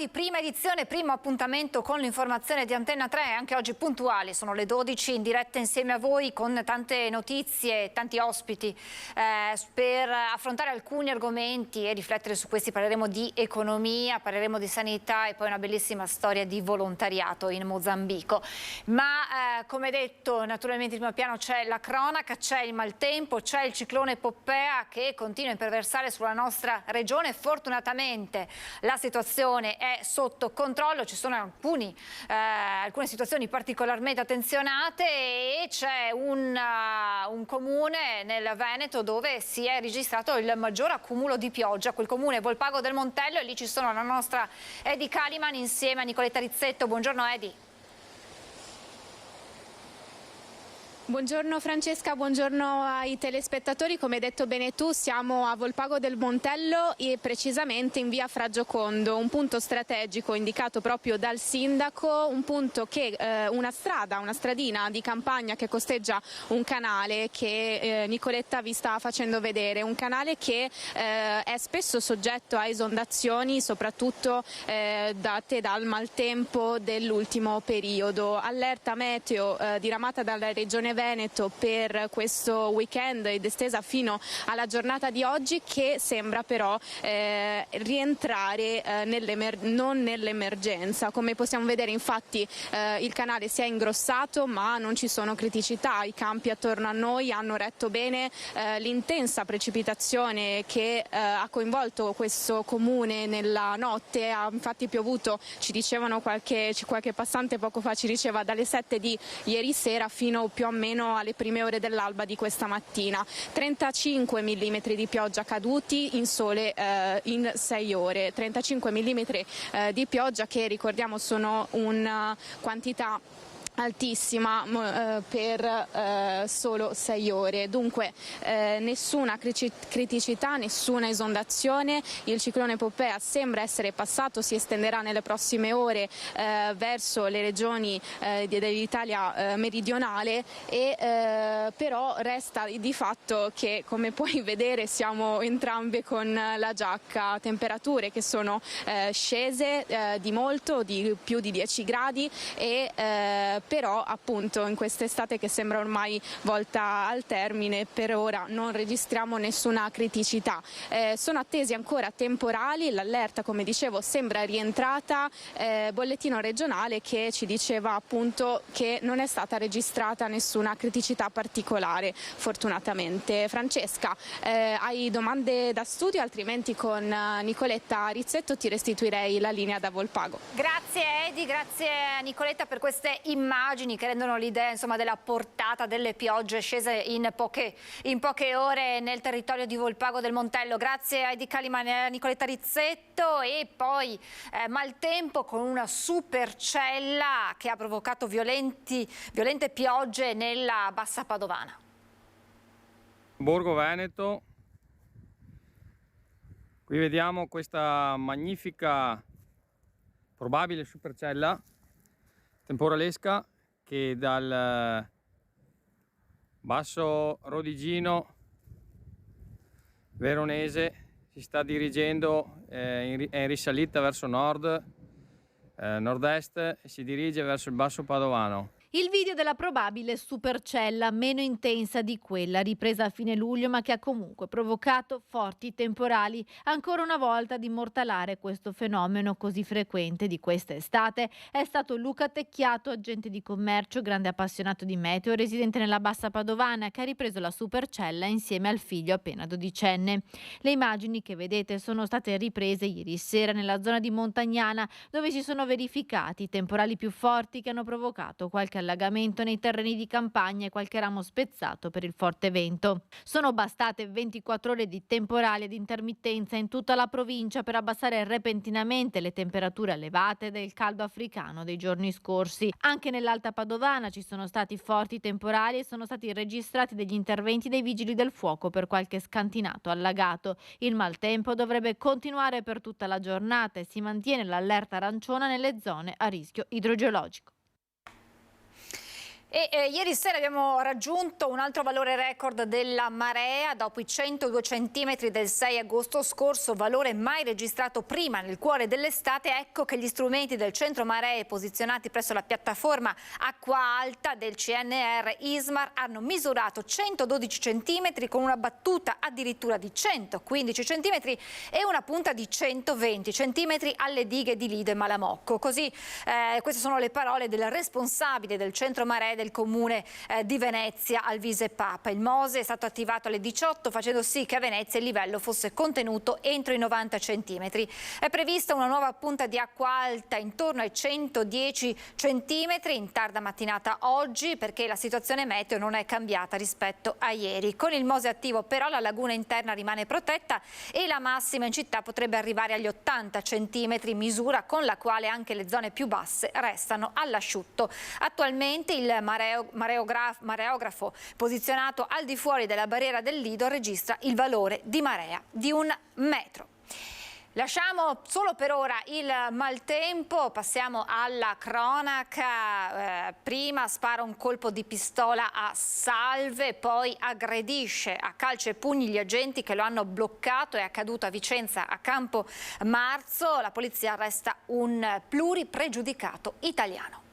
bentrovati, prima edizione, primo appuntamento con l'informazione di Antenna 3, anche oggi puntuali, sono le 12 in diretta insieme a voi con tante notizie, tanti ospiti per affrontare alcuni argomenti e riflettere su questi. Parleremo di economia, parleremo di sanità e poi una bellissima storia di volontariato in Mozambico. Ma come detto, naturalmente in primo piano c'è la cronaca, c'è il maltempo, c'è il ciclone Poppea che continua a imperversare sulla nostra regione. Fortunatamente la situazione è sotto controllo, ci sono alcune situazioni particolarmente attenzionate e c'è un comune nel Veneto dove si è registrato il maggior accumulo di pioggia, quel comune Volpago del Montello, e lì ci sono la nostra Edi Caliman insieme a Nicoletta Rizzetto. Buongiorno Edi. Buongiorno Francesca, buongiorno ai telespettatori. Come hai detto bene tu, siamo a Volpago del Montello e precisamente in via Fra Giocondo, un punto strategico indicato proprio dal sindaco, un punto che una stradina di campagna che costeggia un canale che Nicoletta vi sta facendo vedere, un canale che è spesso soggetto a esondazioni, soprattutto date dal maltempo dell'ultimo periodo. Allerta meteo diramata dalla regione Veneto per questo weekend ed estesa fino alla giornata di oggi, che sembra però rientrare non nell'emergenza. Come possiamo vedere, infatti, il canale si è ingrossato ma non ci sono criticità, i campi attorno a noi hanno retto bene l'intensa precipitazione che ha coinvolto questo comune nella notte. Ha infatti piovuto, ci dicevano qualche passante poco fa, ci diceva dalle 7 di ieri sera fino più o meno alle prime ore dell'alba di questa mattina. 35 mm di pioggia caduti in sole in 6 ore. 35 mm di pioggia che, ricordiamo, sono una quantità altissima per solo 6 ore. Dunque nessuna criticità, nessuna esondazione. Il ciclone Poppea sembra essere passato, si estenderà nelle prossime ore verso le regioni dell'Italia meridionale e però resta di fatto che, come puoi vedere, siamo entrambe con la giacca. Temperature che sono scese di molto, di più di 10 gradi e però appunto in quest'estate che sembra ormai volta al termine, per ora non registriamo nessuna criticità. Sono attesi ancora temporali, l'allerta, come dicevo, sembra rientrata, bollettino regionale che ci diceva appunto che non è stata registrata nessuna criticità particolare, fortunatamente. Francesca, hai domande da studio? Altrimenti con Nicoletta Rizzetto ti restituirei la linea da Volpago. Grazie Edi, grazie a Nicoletta per queste immagini che rendono l'idea, insomma, della portata delle piogge scese in poche ore nel territorio di Volpago del Montello. Grazie a Edi Caliman e a Nicoletta Rizzetto. E poi maltempo con una supercella che ha provocato violente piogge nella Bassa Padovana. Borgo Veneto, qui vediamo questa magnifica probabile supercella temporalesca che dal basso Rodigino veronese si sta dirigendo, è in risalita verso nord-est e si dirige verso il basso Padovano. Il video della probabile supercella, meno intensa di quella ripresa a fine luglio, ma che ha comunque provocato forti temporali. Ancora una volta ad immortalare questo fenomeno così frequente di questa estate è stato Luca Tecchiato, agente di commercio, grande appassionato di meteo, residente nella Bassa Padovana, che ha ripreso la supercella insieme al figlio appena dodicenne. Le immagini che vedete sono state riprese ieri sera nella zona di Montagnana, dove si sono verificati i temporali più forti che hanno provocato qualche allagamento nei terreni di campagna e qualche ramo spezzato per il forte vento. Sono bastate 24 ore di temporali ed intermittenza in tutta la provincia per abbassare repentinamente le temperature elevate del caldo africano dei giorni scorsi. Anche nell'Alta Padovana ci sono stati forti temporali e sono stati registrati degli interventi dei vigili del fuoco per qualche scantinato allagato. Il maltempo dovrebbe continuare per tutta la giornata e si mantiene l'allerta arancione nelle zone a rischio idrogeologico. Ieri sera abbiamo raggiunto un altro valore record della marea dopo i 102 centimetri del 6 agosto scorso, valore mai registrato prima nel cuore dell'estate. Ecco che gli strumenti del centro maree posizionati presso la piattaforma acqua alta del CNR Ismar hanno misurato 112 centimetri con una battuta addirittura di 115 centimetri e una punta di 120 centimetri alle dighe di Lido e Malamocco. Così queste sono le parole del responsabile del centro maree del comune di Venezia, Alvise Papa. Il Mose è stato attivato alle 18 facendo sì che a Venezia il livello fosse contenuto entro i 90 centimetri. È prevista una nuova punta di acqua alta intorno ai 110 centimetri in tarda mattinata oggi, perché la situazione meteo non è cambiata rispetto a ieri. Con il Mose attivo però la laguna interna rimane protetta e la massima in città potrebbe arrivare agli 80 centimetri, misura con la quale anche le zone più basse restano all'asciutto. Attualmente il mareografo posizionato al di fuori della barriera del Lido registra il valore di marea di 1 metro. Lasciamo solo per ora il maltempo, passiamo alla cronaca. Prima spara un colpo di pistola a Salve, poi aggredisce a calci e pugni gli agenti che lo hanno bloccato. È accaduto a Vicenza, a Campo Marzo. La polizia arresta un pluripregiudicato italiano.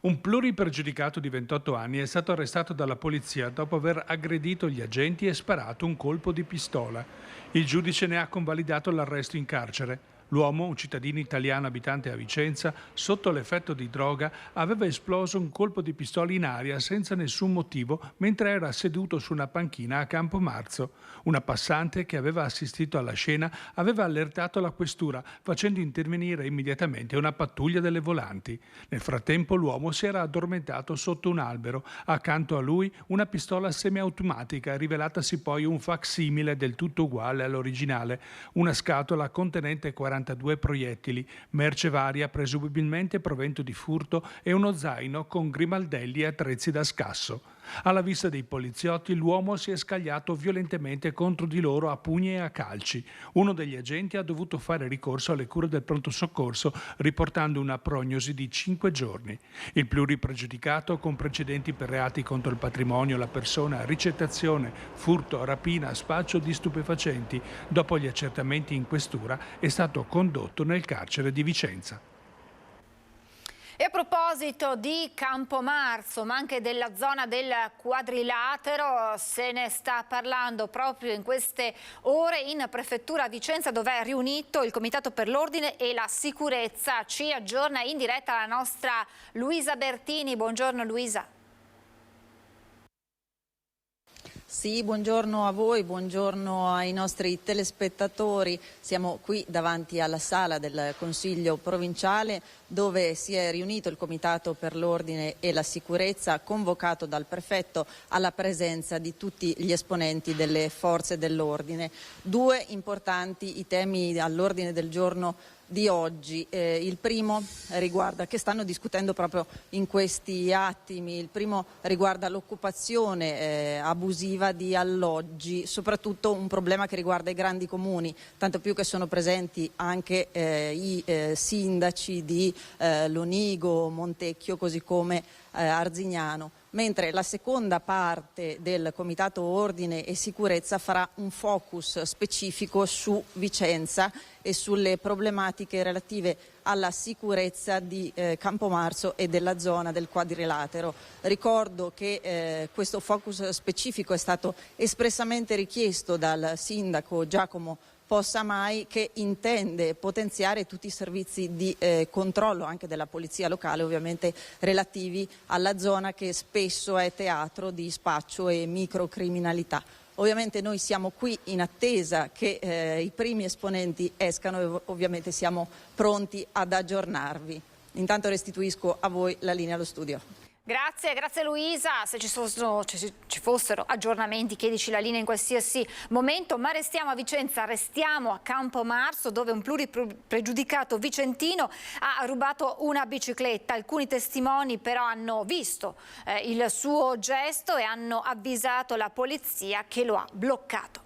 Un pluripregiudicato di 28 anni è stato arrestato dalla polizia dopo aver aggredito gli agenti e sparato un colpo di pistola. Il giudice ne ha convalidato l'arresto in carcere. L'uomo, un cittadino italiano abitante a Vicenza, sotto l'effetto di droga, aveva esploso un colpo di pistola in aria senza nessun motivo mentre era seduto su una panchina a Campo Marzo. Una passante che aveva assistito alla scena aveva allertato la questura, facendo intervenire immediatamente una pattuglia delle volanti. Nel frattempo l'uomo si era addormentato sotto un albero. Accanto a lui una pistola semiautomatica, rivelatasi poi un facsimile del tutto uguale all'originale, una scatola contenente 42 proiettili, merce varia presumibilmente provento di furto e uno zaino con grimaldelli e attrezzi da scasso. Alla vista dei poliziotti l'uomo si è scagliato violentemente contro di loro a pugni e a calci. Uno degli agenti ha dovuto fare ricorso alle cure del pronto soccorso riportando una prognosi di 5 giorni. Il pluripregiudicato, con precedenti per reati contro il patrimonio, la persona, ricettazione, furto, rapina, spaccio di stupefacenti, dopo gli accertamenti in questura è stato condotto nel carcere di Vicenza. E a proposito di Campo Marzo, ma anche della zona del Quadrilatero, se ne sta parlando proprio in queste ore in Prefettura a Vicenza, dove è riunito il Comitato per l'Ordine e la Sicurezza. Ci aggiorna in diretta la nostra Luisa Bertini. Buongiorno Luisa. Sì, buongiorno a voi, buongiorno ai nostri telespettatori. Siamo qui davanti alla sala del Consiglio provinciale dove si è riunito il Comitato per l'Ordine e la Sicurezza, convocato dal prefetto alla presenza di tutti gli esponenti delle forze dell'ordine. Due importanti i temi all'ordine del giorno di oggi. Il primo riguarda, che stanno discutendo proprio in questi attimi, il primo riguarda l'occupazione abusiva di alloggi, soprattutto un problema che riguarda i grandi comuni, tanto più che sono presenti anche i sindaci di Lonigo, Montecchio, così come Arzignano. Mentre la seconda parte del Comitato Ordine e Sicurezza farà un focus specifico su Vicenza e sulle problematiche relative alla sicurezza di Campomarzo e della zona del Quadrilatero. Ricordo che questo focus specifico è stato espressamente richiesto dal sindaco Giacomo Possamai, che intende potenziare tutti i servizi di controllo anche della polizia locale, ovviamente relativi alla zona che spesso è teatro di spaccio e microcriminalità. Ovviamente noi siamo qui in attesa che i primi esponenti escano e ovviamente siamo pronti ad aggiornarvi. Intanto restituisco a voi la linea allo studio. Grazie Luisa. Se ci fossero aggiornamenti, chiedici la linea in qualsiasi momento, ma restiamo a Vicenza, restiamo a Campo Marzo, dove un pluripregiudicato vicentino ha rubato una bicicletta. Alcuni testimoni però hanno visto il suo gesto e hanno avvisato la polizia che lo ha bloccato.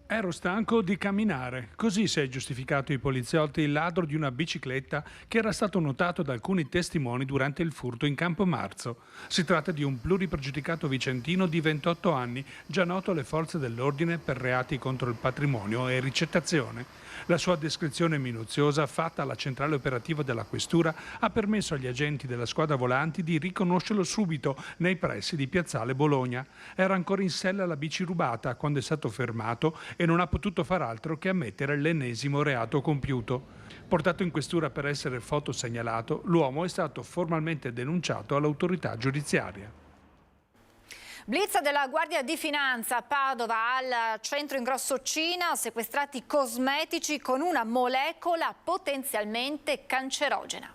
Ero stanco di camminare, così si è giustificato ai poliziotti il ladro di una bicicletta che era stato notato da alcuni testimoni durante il furto in Campomarzo. Si tratta di un pluripregiudicato vicentino di 28 anni, già noto alle forze dell'ordine per reati contro il patrimonio e ricettazione. La sua descrizione minuziosa, fatta alla centrale operativa della questura, ha permesso agli agenti della squadra volanti di riconoscerlo subito nei pressi di Piazzale Bologna. Era ancora in sella la bici rubata quando è stato fermato e non ha potuto far altro che ammettere l'ennesimo reato compiuto. Portato in questura per essere fotosegnalato, l'uomo è stato formalmente denunciato all'autorità giudiziaria. Blitz della Guardia di Finanza a Padova, al centro in Grossocina, sequestrati cosmetici con una molecola potenzialmente cancerogena.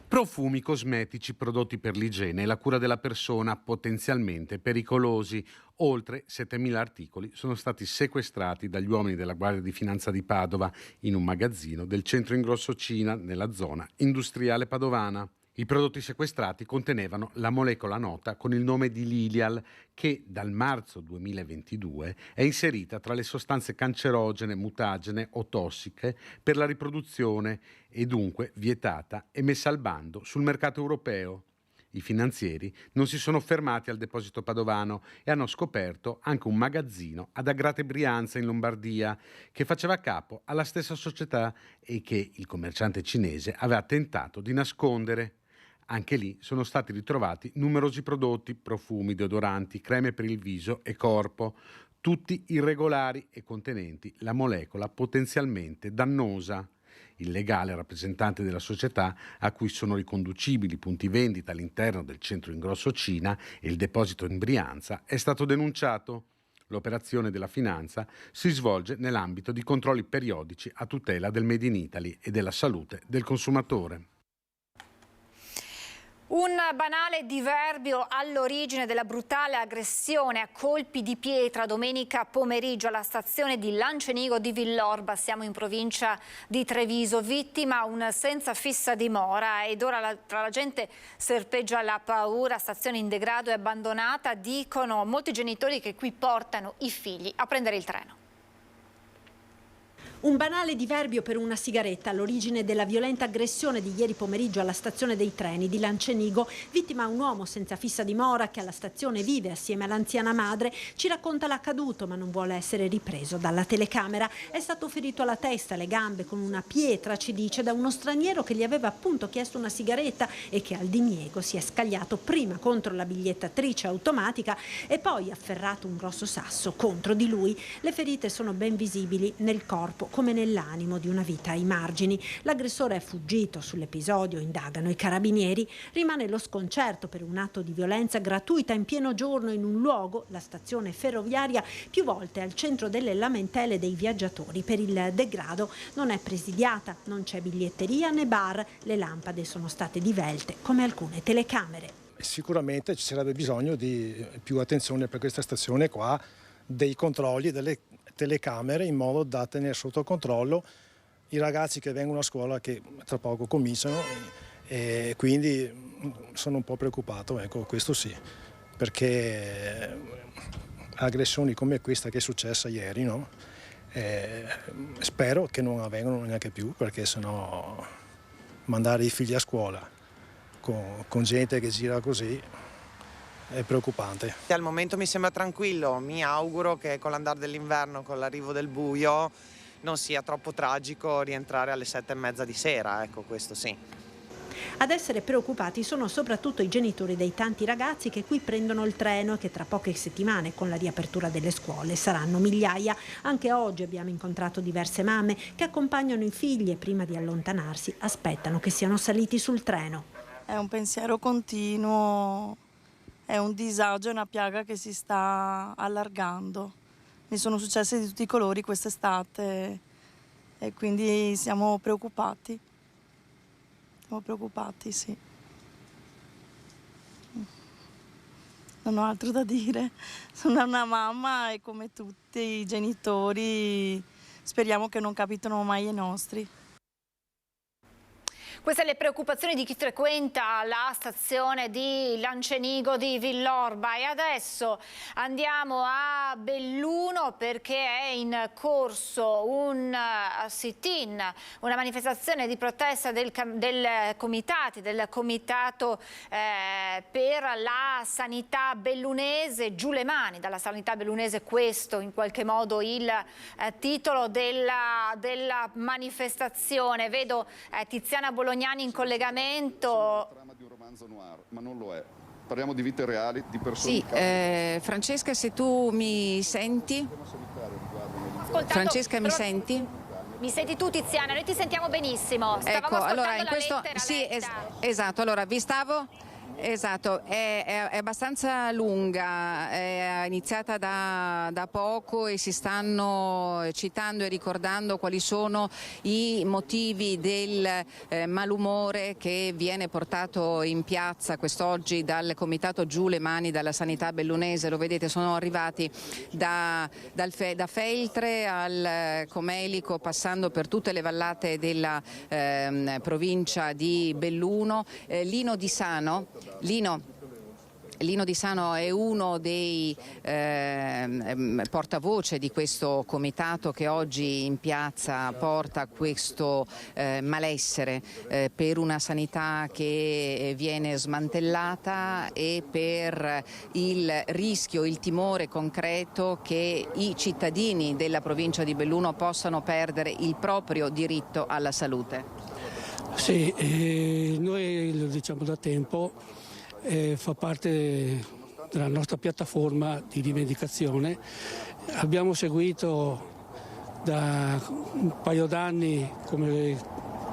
Profumi cosmetici prodotti per l'igiene e la cura della persona potenzialmente pericolosi. Oltre 7.000 articoli sono stati sequestrati dagli uomini della Guardia di Finanza di Padova in un magazzino del centro in Grossocina, nella zona industriale padovana. I prodotti sequestrati contenevano la molecola nota con il nome di Lilial, che dal marzo 2022 è inserita tra le sostanze cancerogene, mutagene o tossiche per la riproduzione e dunque vietata e messa al bando sul mercato europeo. I finanzieri non si sono fermati al deposito padovano e hanno scoperto anche un magazzino ad Agrate Brianza in Lombardia che faceva capo alla stessa società e che il commerciante cinese aveva tentato di nascondere. Anche lì sono stati ritrovati numerosi prodotti, profumi, deodoranti, creme per il viso e corpo, tutti irregolari e contenenti la molecola potenzialmente dannosa. Il legale rappresentante della società, a cui sono riconducibili punti vendita all'interno del centro in Grossocina e il deposito in Brianza, è stato denunciato. L'operazione della finanza si svolge nell'ambito di controlli periodici a tutela del Made in Italy e della salute del consumatore. Un banale diverbio all'origine della brutale aggressione a colpi di pietra domenica pomeriggio alla stazione di Lancenigo di Villorba, siamo in provincia di Treviso. Vittima un senza fissa dimora ed ora tra la gente serpeggia la paura, stazione in degrado e abbandonata, dicono molti genitori che qui portano i figli a prendere il treno. Un banale diverbio per una sigaretta all'origine della violenta aggressione di ieri pomeriggio alla stazione dei treni di Lancenigo. Vittima un uomo senza fissa dimora che alla stazione vive assieme all'anziana madre. Ci racconta l'accaduto ma non vuole essere ripreso dalla telecamera. È stato ferito alla testa, alle gambe con una pietra, ci dice, da uno straniero che gli aveva appunto chiesto una sigaretta e che al diniego si è scagliato prima contro la bigliettatrice automatica e poi afferrato un grosso sasso contro di lui. Le ferite sono ben visibili nel corpo come nell'animo di una vita ai margini. L'aggressore è fuggito, sull'episodio indagano i carabinieri. Rimane lo sconcerto per un atto di violenza gratuita in pieno giorno in un luogo, la stazione ferroviaria, più volte al centro delle lamentele dei viaggiatori per il degrado. Non è presidiata, non c'è biglietteria né bar, le lampade sono state divelte come alcune telecamere. Sicuramente ci sarebbe bisogno di più attenzione per questa stazione qua, dei controlli, delle telecamere, in modo da tenere sotto controllo i ragazzi che vengono a scuola, che tra poco cominciano, e quindi sono un po' preoccupato, ecco, questo sì, perché aggressioni come questa che è successa ieri, no? Spero che non avvengano neanche più, perché sennò mandare i figli a scuola con gente che gira così è preoccupante. Al momento mi sembra tranquillo, mi auguro che con l'andare dell'inverno, con l'arrivo del buio, non sia troppo tragico rientrare alle 7:30 di sera, ecco, questo sì. Ad essere preoccupati sono soprattutto i genitori dei tanti ragazzi che qui prendono il treno e che tra poche settimane, con la riapertura delle scuole, saranno migliaia. Anche oggi abbiamo incontrato diverse mamme che accompagnano i figli e prima di allontanarsi aspettano che siano saliti sul treno. È un pensiero continuo. È un disagio, è una piaga che si sta allargando. Mi sono successe di tutti i colori quest'estate e quindi siamo preoccupati. Siamo preoccupati, sì. Non ho altro da dire. Sono una mamma e come tutti i genitori speriamo che non capitino mai ai nostri. Queste le preoccupazioni di chi frequenta la stazione di Lancenigo di Villorba. E adesso andiamo a Belluno perché è in corso un sit-in, una manifestazione di protesta del comitato per la sanità bellunese. Giù le mani dalla sanità bellunese, questo in qualche modo il titolo della manifestazione. Vedo Tiziana Bolognani in collegamento. Trama di un romanzo noir, ma non lo è. Parliamo di vite reali, di persone. Sì, Francesca, se tu mi senti? Francesca, mi senti? Mi senti tu, Tiziana? Noi ti sentiamo benissimo. Stavamo ascoltando la lettera. Sì, esatto. Allora, vi stavo... Esatto, è abbastanza lunga, è iniziata da poco e si stanno citando e ricordando quali sono i motivi del malumore che viene portato in piazza quest'oggi dal comitato Giù le mani dalla sanità bellunese. Lo vedete, sono arrivati da Feltre al Comelico, passando per tutte le vallate della provincia di Belluno. Lino Di Sano è uno dei portavoce di questo comitato che oggi in piazza porta questo malessere per una sanità che viene smantellata e per il rischio, il timore concreto che i cittadini della provincia di Belluno possano perdere il proprio diritto alla salute. Sì, noi lo diciamo da tempo. Fa parte della nostra piattaforma di rivendicazione. Abbiamo seguito da un paio d'anni come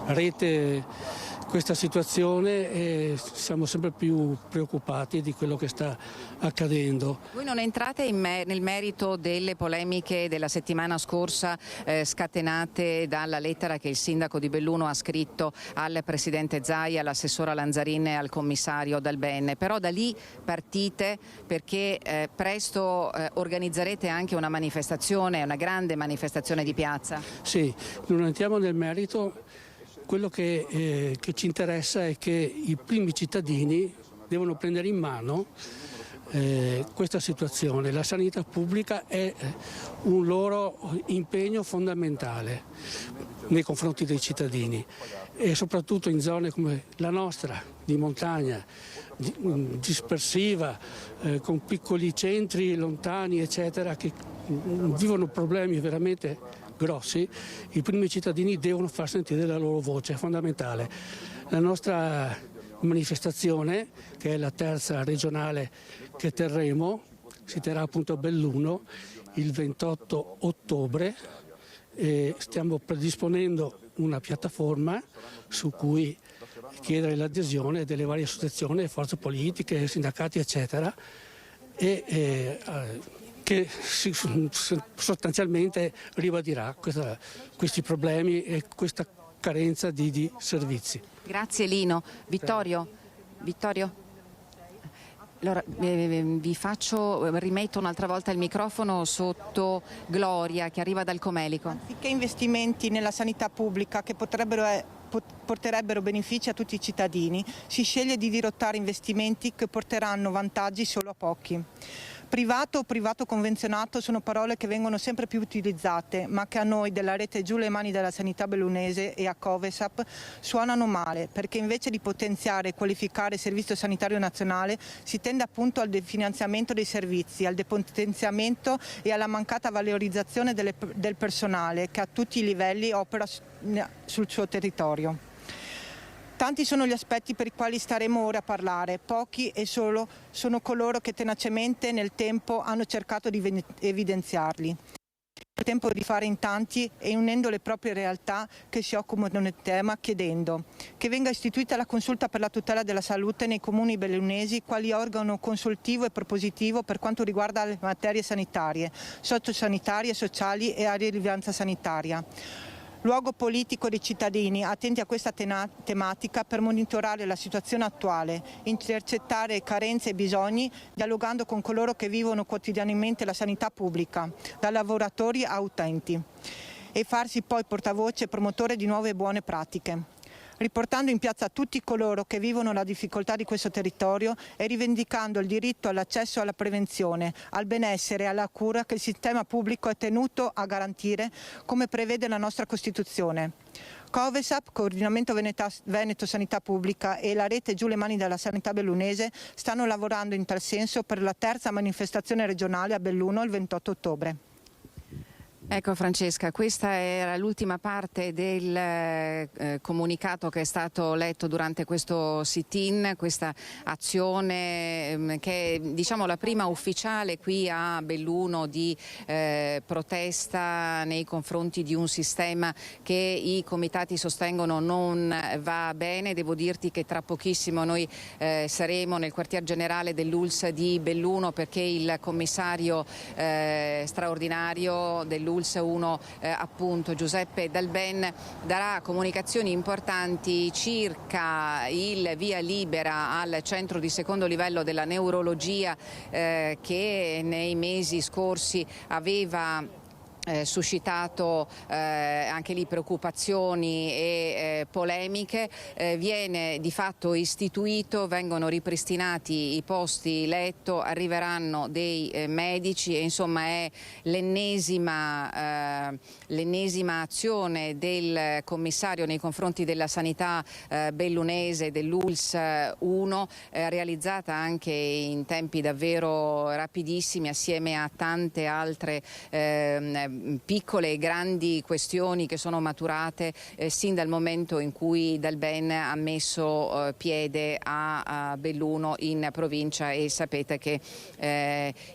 rete questa situazione e siamo sempre più preoccupati di quello che sta accadendo. Voi non entrate nel merito delle polemiche della settimana scorsa scatenate dalla lettera che il sindaco di Belluno ha scritto al presidente Zaia, all'assessora Lanzarin e al commissario Dal Bene, però da lì partite perché presto organizzerete anche una manifestazione, una grande manifestazione di piazza. Sì, non entriamo nel merito. Quello che ci interessa è che i primi cittadini devono prendere in mano questa situazione. La sanità pubblica è un loro impegno fondamentale nei confronti dei cittadini e soprattutto in zone come la nostra, di montagna, dispersiva, con piccoli centri lontani, eccetera, che vivono problemi veramente grossi. I primi cittadini devono far sentire la loro voce, è fondamentale. La nostra manifestazione, che è la terza regionale che terremo, si terrà appunto a Belluno il 28 ottobre e stiamo predisponendo una piattaforma su cui chiedere l'adesione delle varie associazioni, forze politiche, sindacati eccetera che sostanzialmente ribadirà questi problemi e questa carenza di servizi. Grazie Lino. Vittorio? Allora, rimetto un'altra volta il microfono sotto Gloria che arriva dal Comelico. Anziché investimenti nella sanità pubblica che porterebbero benefici a tutti i cittadini, si sceglie di dirottare investimenti che porteranno vantaggi solo a pochi. Privato o privato convenzionato sono parole che vengono sempre più utilizzate, ma che a noi della rete Giù le mani della sanità bellunese e a Covesap suonano male, perché invece di potenziare e qualificare il Servizio Sanitario Nazionale si tende appunto al definanziamento dei servizi, al depotenziamento e alla mancata valorizzazione del personale che a tutti i livelli opera sul suo territorio. Tanti sono gli aspetti per i quali staremo ora a parlare, pochi e solo sono coloro che tenacemente nel tempo hanno cercato di evidenziarli. È tempo di fare in tanti e unendo le proprie realtà che si occupano del tema, chiedendo che venga istituita la consulta per la tutela della salute nei comuni bellunesi quali organo consultivo e propositivo per quanto riguarda le materie sanitarie, sociosanitarie, sociali e a rilevanza sanitaria. Luogo politico dei cittadini attenti a questa tematica per monitorare la situazione attuale, intercettare carenze e bisogni, dialogando con coloro che vivono quotidianamente la sanità pubblica, da lavoratori a utenti, e farsi poi portavoce e promotore di nuove buone pratiche. riportando in piazza tutti coloro che vivono la difficoltà di questo territorio e rivendicando il diritto all'accesso alla prevenzione, al benessere e alla cura che il sistema pubblico è tenuto a garantire, come prevede la nostra Costituzione. Covesap, Coordinamento Veneto Sanità Pubblica, e la rete Giù le Mani dalla Sanità Bellunese stanno lavorando in tal senso per la terza manifestazione regionale a Belluno il 28 ottobre. Ecco Francesca, questa era l'ultima parte del comunicato che è stato letto durante questo sit-in, questa azione che è, diciamo, la prima ufficiale qui a Belluno di protesta nei confronti di un sistema che i comitati sostengono non va bene. Devo dirti che tra pochissimo noi saremo nel quartier generale dell'ULSS di Belluno, perché il commissario straordinario dell'ULSS 1, appunto Giuseppe Dalben, darà comunicazioni importanti circa il via libera al centro di secondo livello della neurologia che nei mesi scorsi aveva suscitato anche lì preoccupazioni e polemiche. Viene di fatto istituito, vengono ripristinati i posti letto, arriveranno dei medici e insomma è l'ennesima azione del commissario nei confronti della sanità bellunese, dell'ULSS 1, realizzata anche in tempi davvero rapidissimi assieme a tante altre piccole e grandi questioni che sono maturate sin dal momento in cui Dalben ha messo piede a Belluno in provincia, e sapete che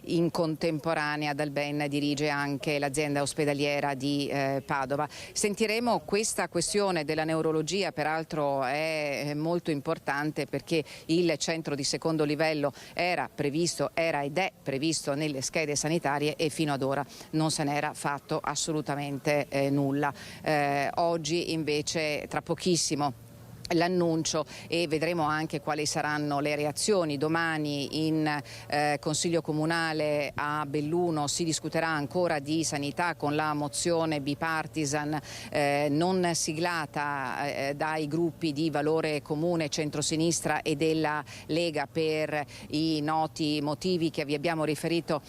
in contemporanea Dalben dirige anche l'azienda ospedaliera di Padova. Sentiremo questa questione della neurologia, peraltro è molto importante perché il centro di secondo livello era ed è previsto nelle schede sanitarie e fino ad ora non se n'era fatto assolutamente nulla. Oggi invece, tra pochissimo, l'annuncio, e vedremo anche quali saranno le reazioni. Domani in Consiglio Comunale a Belluno si discuterà ancora di sanità con la mozione bipartisan non siglata dai gruppi di Valore Comune, Centrosinistra e della Lega per i noti motivi che vi abbiamo riferito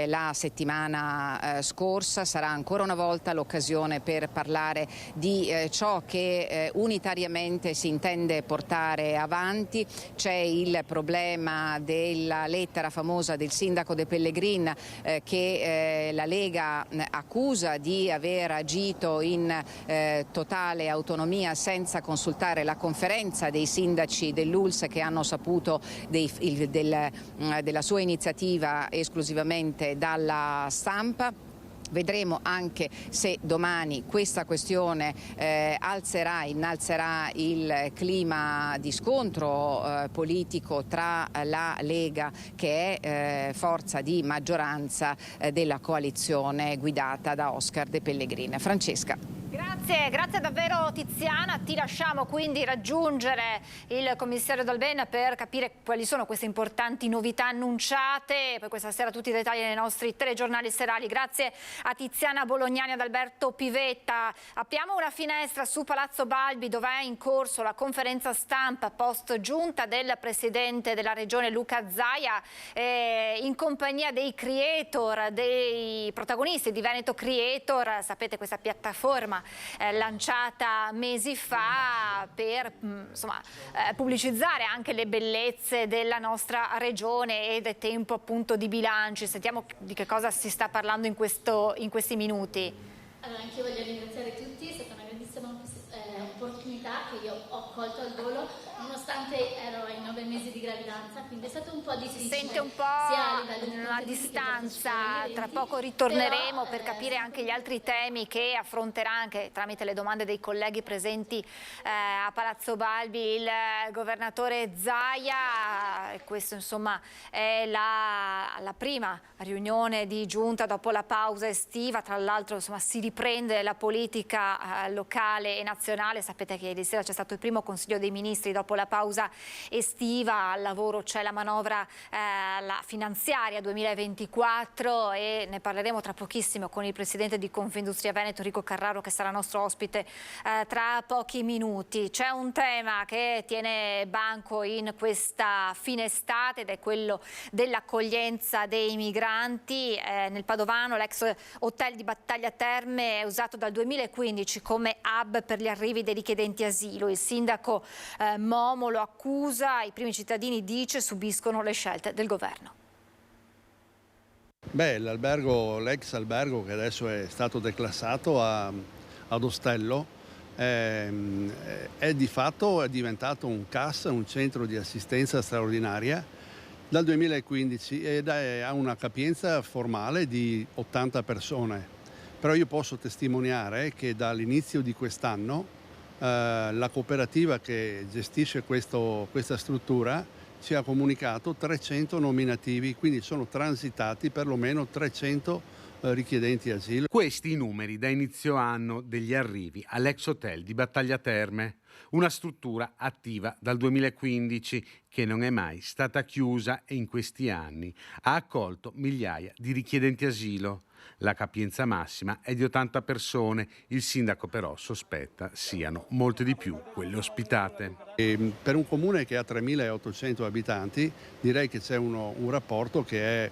la settimana scorsa. Sarà ancora una volta l'occasione per parlare di ciò che unitariamente si intende portare avanti. C'è il problema della lettera famosa del sindaco De Pellegrin che la Lega accusa di aver agito in totale autonomia senza consultare la conferenza dei sindaci dell'ULSS, che hanno saputo della sua iniziativa esclusivamente dalla stampa. Vedremo anche se domani questa questione innalzerà il clima di scontro politico tra la Lega, che è forza di maggioranza della coalizione guidata da Oscar De Pellegrin. Francesca. Grazie davvero Tiziana. Ti lasciamo quindi raggiungere il commissario Dalben per capire quali sono queste importanti novità annunciate. Poi questa sera tutti i dettagli nei nostri telegiornali serali. Grazie a Tiziana Bolognani, ad Alberto Pivetta. Apriamo una finestra su Palazzo Balbi, dove è in corso la conferenza stampa post giunta del presidente della regione Luca Zaia, in compagnia dei creator, dei protagonisti di Veneto Creator. Sapete, questa piattaforma lanciata mesi fa per pubblicizzare anche le bellezze della nostra regione, ed è tempo appunto di bilanci. Sentiamo di che cosa si sta parlando in questi minuti. Allora, anch'io voglio ringraziare tutti, è stata una grandissima opportunità che io ho colto al volo, nonostante ero ai 9 mesi di gravidanza, quindi è stato un po' difficile. Si sente un po' a distanza, tra poco ritorneremo per capire anche gli altri temi che affronterà, anche tramite le domande dei colleghi presenti a Palazzo Balbi, il governatore Zaia. Questo insomma è la prima riunione di giunta dopo la pausa estiva. Tra l'altro si riprende la politica locale e nazionale. Sapete che ieri sera c'è stato il primo Consiglio dei Ministri dopo la pausa estiva, bomba al lavoro c'è la manovra la finanziaria 2024 e ne parleremo tra pochissimo con il presidente di Confindustria Veneto Enrico Carraro, che sarà nostro ospite tra pochi minuti. C'è un tema che tiene banco in questa fine estate ed è quello dell'accoglienza dei migranti. Nel Padovano l'ex hotel di Battaglia Terme è usato dal 2015 come hub per gli arrivi dei richiedenti asilo. Il sindaco Momo lo accusa, i primi cittadini, dice, subiscono le scelte del governo. Beh, l'ex albergo che adesso è stato declassato ad ostello è di fatto diventato un CAS, un centro di assistenza straordinaria, dal 2015 ed ha una capienza formale di 80 persone. Però io posso testimoniare che dall'inizio di quest'anno la cooperativa che gestisce questa struttura ci ha comunicato 300 nominativi, quindi sono transitati perlomeno 300 richiedenti asilo. Questi i numeri da inizio anno degli arrivi all'ex hotel di Battaglia Terme, una struttura attiva dal 2015 che non è mai stata chiusa e in questi anni ha accolto migliaia di richiedenti asilo. La capienza massima è di 80 persone, il sindaco però sospetta siano molte di più quelle ospitate. Per un comune che ha 3.800 abitanti direi che c'è un rapporto che è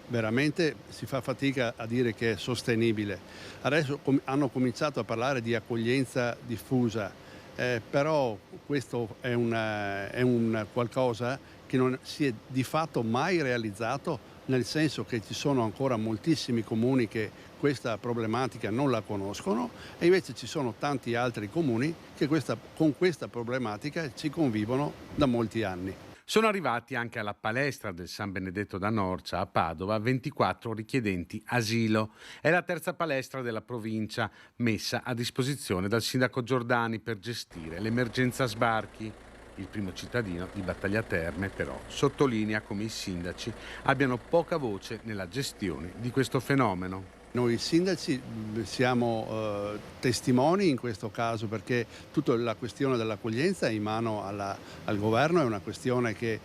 veramente, si fa fatica a dire che è sostenibile. Adesso hanno cominciato a parlare di accoglienza diffusa, però questo è un qualcosa che non si è di fatto mai realizzato, nel senso che ci sono ancora moltissimi comuni che questa problematica non la conoscono e invece ci sono tanti altri comuni che con questa problematica ci convivono da molti anni. Sono arrivati anche alla palestra del San Benedetto da Norcia a Padova 24 richiedenti asilo. È la terza palestra della provincia messa a disposizione dal sindaco Giordani per gestire l'emergenza sbarchi. Il primo cittadino di Battaglia Terme però sottolinea come i sindaci abbiano poca voce nella gestione di questo fenomeno. Noi sindaci siamo testimoni in questo caso, perché tutta la questione dell'accoglienza è in mano al governo, è una questione che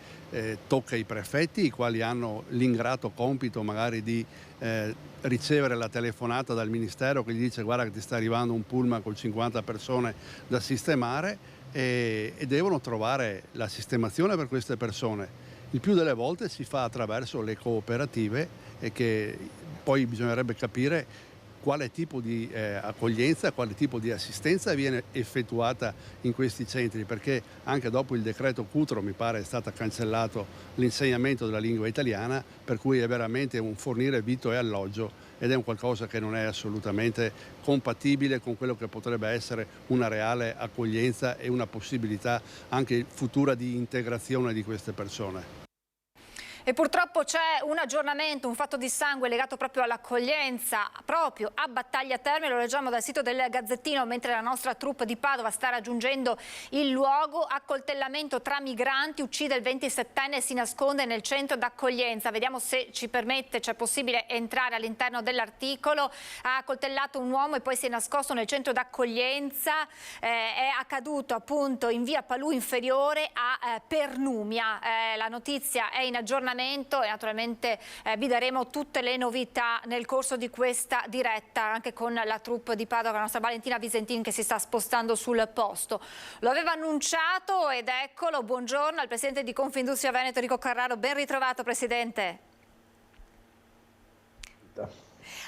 tocca i prefetti, i quali hanno l'ingrato compito magari di ricevere la telefonata dal ministero che gli dice guarda che ti sta arrivando un pullman con 50 persone da sistemare e devono trovare la sistemazione per queste persone. Il più delle volte si fa attraverso le cooperative e che poi bisognerebbe capire quale tipo di accoglienza, quale tipo di assistenza viene effettuata in questi centri, perché anche dopo il decreto Cutro mi pare è stato cancellato l'insegnamento della lingua italiana, per cui è veramente un fornire vitto e alloggio ed è un qualcosa che non è assolutamente compatibile con quello che potrebbe essere una reale accoglienza e una possibilità anche futura di integrazione di queste persone. E purtroppo c'è un aggiornamento, un fatto di sangue legato proprio all'accoglienza, proprio a Battaglia Terme, lo leggiamo dal sito del Gazzettino mentre la nostra troupe di Padova sta raggiungendo il luogo. Accoltellamento tra migranti, uccide il 27enne e si nasconde nel centro d'accoglienza. Vediamo se ci permette, c'è possibile entrare all'interno dell'articolo. Ha accoltellato un uomo e poi si è nascosto nel centro d'accoglienza, è accaduto appunto in via Palù Inferiore a Pernumia. La notizia è in aggiornamento e naturalmente vi daremo tutte le novità nel corso di questa diretta, anche con la troupe di Padova, la nostra Valentina Visentin che si sta spostando sul posto. Lo aveva annunciato ed eccolo. Buongiorno al presidente di Confindustria Veneto Enrico Carraro, ben ritrovato presidente.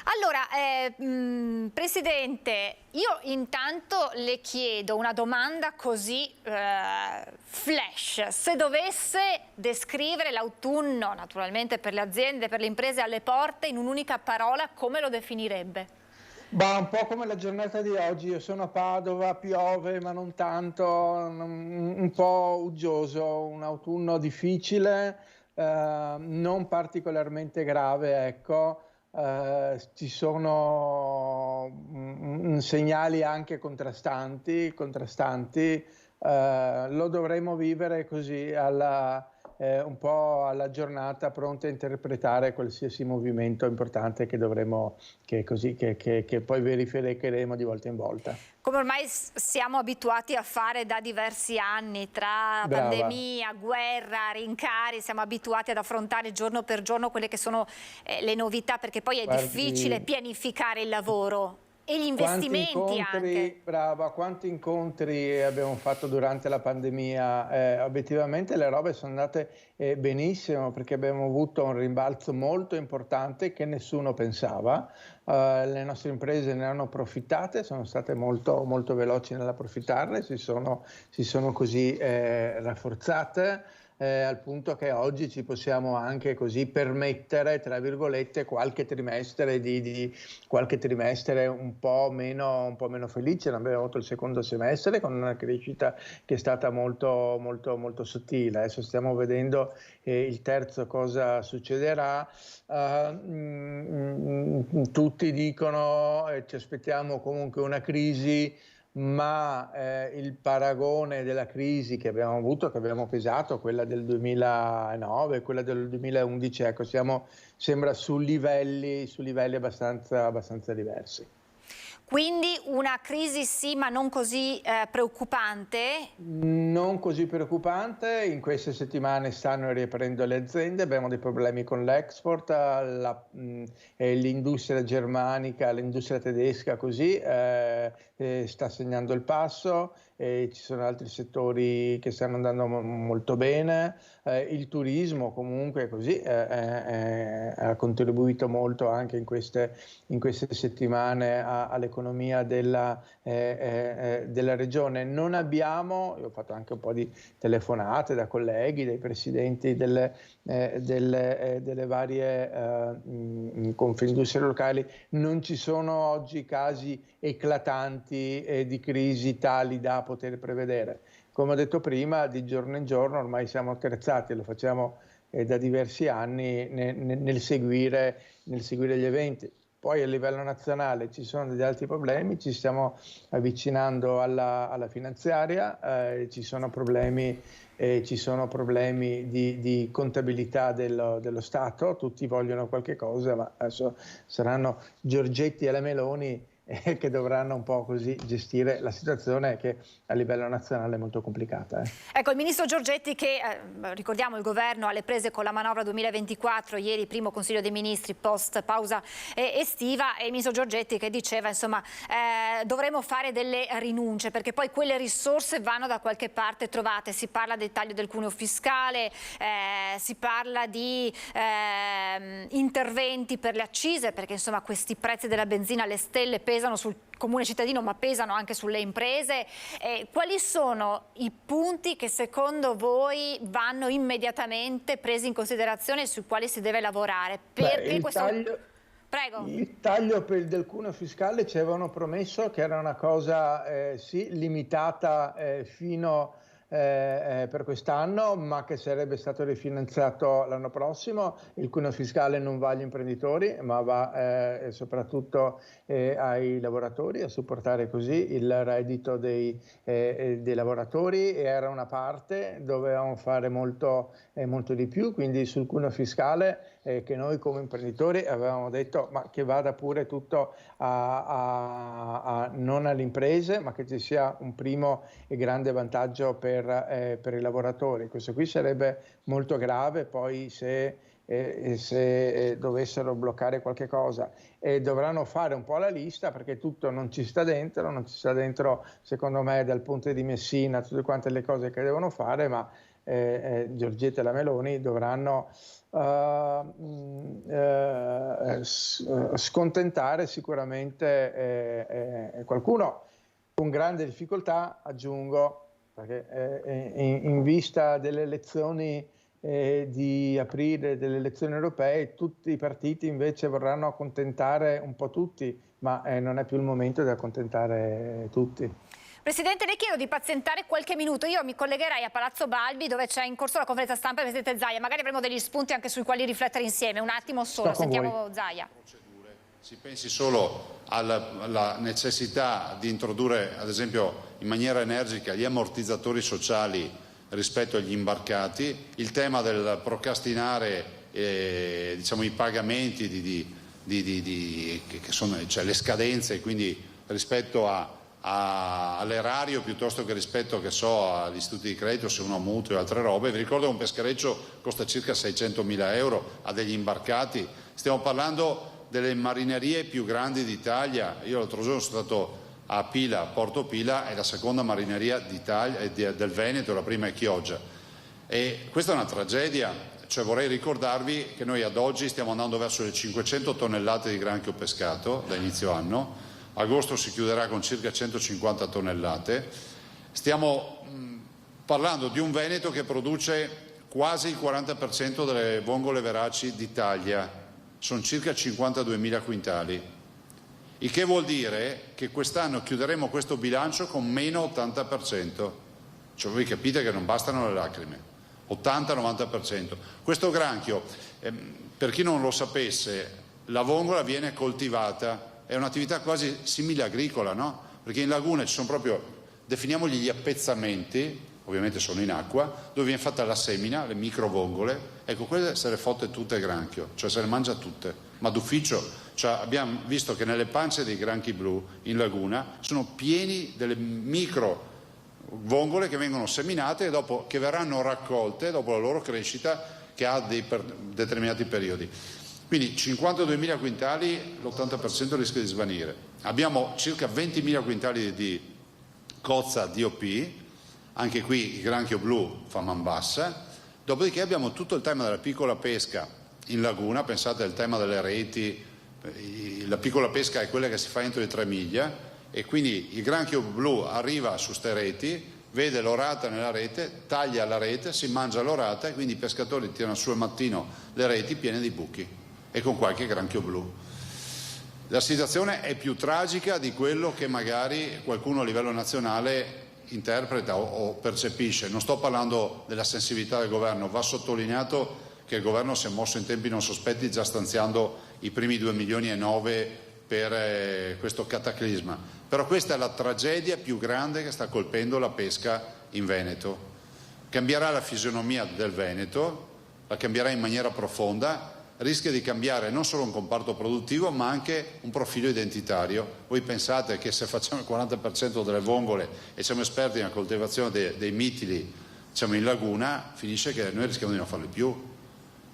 Allora, Presidente, io intanto le chiedo una domanda così flash. Se dovesse descrivere l'autunno, naturalmente per le aziende, per le imprese alle porte, in un'unica parola, come lo definirebbe? Bah, un po' come la giornata di oggi. Io sono a Padova, piove ma non tanto, un po' uggioso, un autunno difficile, non particolarmente grave, ecco. Ci sono segnali anche contrastanti, lo dovremo vivere così un po' alla giornata, pronti a interpretare qualsiasi movimento importante che poi verificheremo di volta in volta. Come ormai siamo abituati a fare da diversi anni, tra pandemia, guerra, rincari, siamo abituati ad affrontare giorno per giorno quelle che sono le novità, perché poi è difficile pianificare il lavoro. E gli investimenti anche. Brava, quanti incontri abbiamo fatto durante la pandemia. Obiettivamente le robe sono andate benissimo, perché abbiamo avuto un rimbalzo molto importante che nessuno pensava. Le nostre imprese ne hanno approfittate, sono state molto, molto veloci nell'approfittarne, si sono così rafforzate. Al punto che oggi ci possiamo anche così permettere, tra virgolette, qualche trimestre un po' meno felice. Abbiamo avuto il secondo semestre con una crescita che è stata molto, molto, molto sottile. Adesso stiamo vedendo il terzo cosa succederà. Tutti dicono ci aspettiamo comunque una crisi, ma il paragone della crisi che abbiamo avuto, che abbiamo pesato, quella del 2009, quella del 2011, ecco, sembra su livelli abbastanza diversi. Quindi una crisi sì, ma non così preoccupante? Non così preoccupante. In queste settimane stanno riaprendo le aziende, abbiamo dei problemi con l'export, l'industria germanica, l'industria tedesca così sta segnando il passo. Ci sono altri settori che stanno andando molto bene, il turismo comunque così ha contribuito molto anche in queste settimane all'economia della regione. Non abbiamo, io ho fatto anche un po' di telefonate da colleghi, dai presidenti delle varie Confindustrie locali, non ci sono oggi casi eclatanti di crisi tali da poter prevedere. Come ho detto prima, di giorno in giorno ormai siamo attrezzati, lo facciamo da diversi anni nel seguire gli eventi. Poi a livello nazionale ci sono degli altri problemi, ci stiamo avvicinando alla finanziaria, ci sono problemi di contabilità dello Stato, tutti vogliono qualche cosa, ma adesso saranno Giorgetti e la Meloni che dovranno un po' così gestire la situazione che a livello nazionale è molto complicata. Ecco, il ministro Giorgetti che, ricordiamo, il governo alle prese con la manovra 2024, ieri primo Consiglio dei Ministri post pausa estiva, e il ministro Giorgetti che diceva, insomma, dovremo fare delle rinunce perché poi quelle risorse vanno da qualche parte trovate. Si parla del taglio del cuneo fiscale, si parla di interventi per le accise, perché insomma questi prezzi della benzina alle stelle pesano sul comune cittadino, ma pesano anche sulle imprese. Quali sono i punti che secondo voi vanno immediatamente presi in considerazione e sui quali si deve lavorare? Perché Prego. Il taglio del cuneo fiscale ci avevano promesso che era una cosa sì, limitata fino per quest'anno, ma che sarebbe stato rifinanziato l'anno prossimo. Il cuneo fiscale non va agli imprenditori, ma va soprattutto ai lavoratori, a supportare così il reddito dei lavoratori, e era una parte, dovevamo fare molto di più, quindi sul cuneo fiscale che noi come imprenditori avevamo detto ma che vada pure tutto non alle imprese, ma che ci sia un primo e grande vantaggio per i lavoratori. Questo qui sarebbe molto grave poi se dovessero bloccare qualche cosa, e dovranno fare un po' la lista, perché tutto non ci sta dentro secondo me dal ponte di Messina, tutte quante le cose che devono fare, ma Giorgetti e la Meloni dovranno scontentare sicuramente qualcuno con grande difficoltà, aggiungo, perché in vista delle elezioni di aprile, delle elezioni europee, tutti i partiti invece vorranno accontentare un po' tutti, ma non è più il momento di accontentare tutti. Presidente, le chiedo di pazientare qualche minuto. Io mi collegherei a Palazzo Balbi, dove c'è in corso la conferenza stampa del Presidente Zaia. Magari avremo degli spunti anche sui quali riflettere insieme. Un attimo solo, sentiamo Zaia. Si pensi solo alla necessità di introdurre, ad esempio, in maniera energica gli ammortizzatori sociali rispetto agli imbarcati, il tema del procrastinare diciamo, i pagamenti che sono, cioè le scadenze, quindi rispetto all'erario piuttosto che rispetto, che so, agli istituti di credito, se uno ha mutui e altre robe. Vi ricordo che un peschereccio costa circa 600.000 euro a degli imbarcati. Stiamo parlando delle marinerie più grandi d'Italia. Io l'altro giorno sono stato a Pila, Porto Pila, è la seconda marineria d'Italia, del Veneto, la prima è Chioggia. E questa è una tragedia, cioè vorrei ricordarvi che noi ad oggi stiamo andando verso le 500 tonnellate di granchio pescato da inizio anno. Agosto si chiuderà con circa 150 tonnellate. Stiamo parlando di un Veneto che produce quasi il 40% delle vongole veraci d'Italia, sono circa 52.000 quintali, il che vuol dire che quest'anno chiuderemo questo bilancio con meno 80%. Cioè voi capite che non bastano le lacrime, 80-90%. Questo granchio, per chi non lo sapesse, la vongola viene coltivata. È un'attività quasi simile agricola, no? Perché in laguna ci sono proprio, definiamogli gli appezzamenti, ovviamente sono in acqua, dove viene fatta la semina, le microvongole. Ecco, quelle se le fotte tutte il granchio, cioè se le mangia tutte, ma d'ufficio. Cioè abbiamo visto che nelle pance dei granchi blu in laguna sono pieni delle microvongole che vengono seminate e dopo che verranno raccolte dopo la loro crescita, che ha dei determinati periodi. Quindi 52.000 quintali, l'80% rischia di svanire. Abbiamo circa 20.000 quintali di cozza DOP, anche qui il granchio blu fa man bassa. Dopodiché abbiamo tutto il tema della piccola pesca in laguna, pensate al tema delle reti, la piccola pesca è quella che si fa entro le 3 miglia e quindi il granchio blu arriva su ste reti, vede l'orata nella rete, taglia la rete, si mangia l'orata e quindi i pescatori tirano su al mattino le reti piene di buchi e con qualche granchio blu. La situazione è più tragica di quello che magari qualcuno a livello nazionale interpreta o percepisce. Non sto parlando della sensibilità del governo, va sottolineato che il governo si è mosso in tempi non sospetti già stanziando i primi 2,9 milioni per questo cataclisma. Però questa è la tragedia più grande che sta colpendo la pesca in Veneto. Cambierà la fisionomia del Veneto, la cambierà in maniera profonda, rischia di cambiare non solo un comparto produttivo ma anche un profilo identitario. Voi pensate che se facciamo il 40% delle vongole e siamo esperti nella coltivazione dei mitili, diciamo in laguna, finisce che noi rischiamo di non farli più.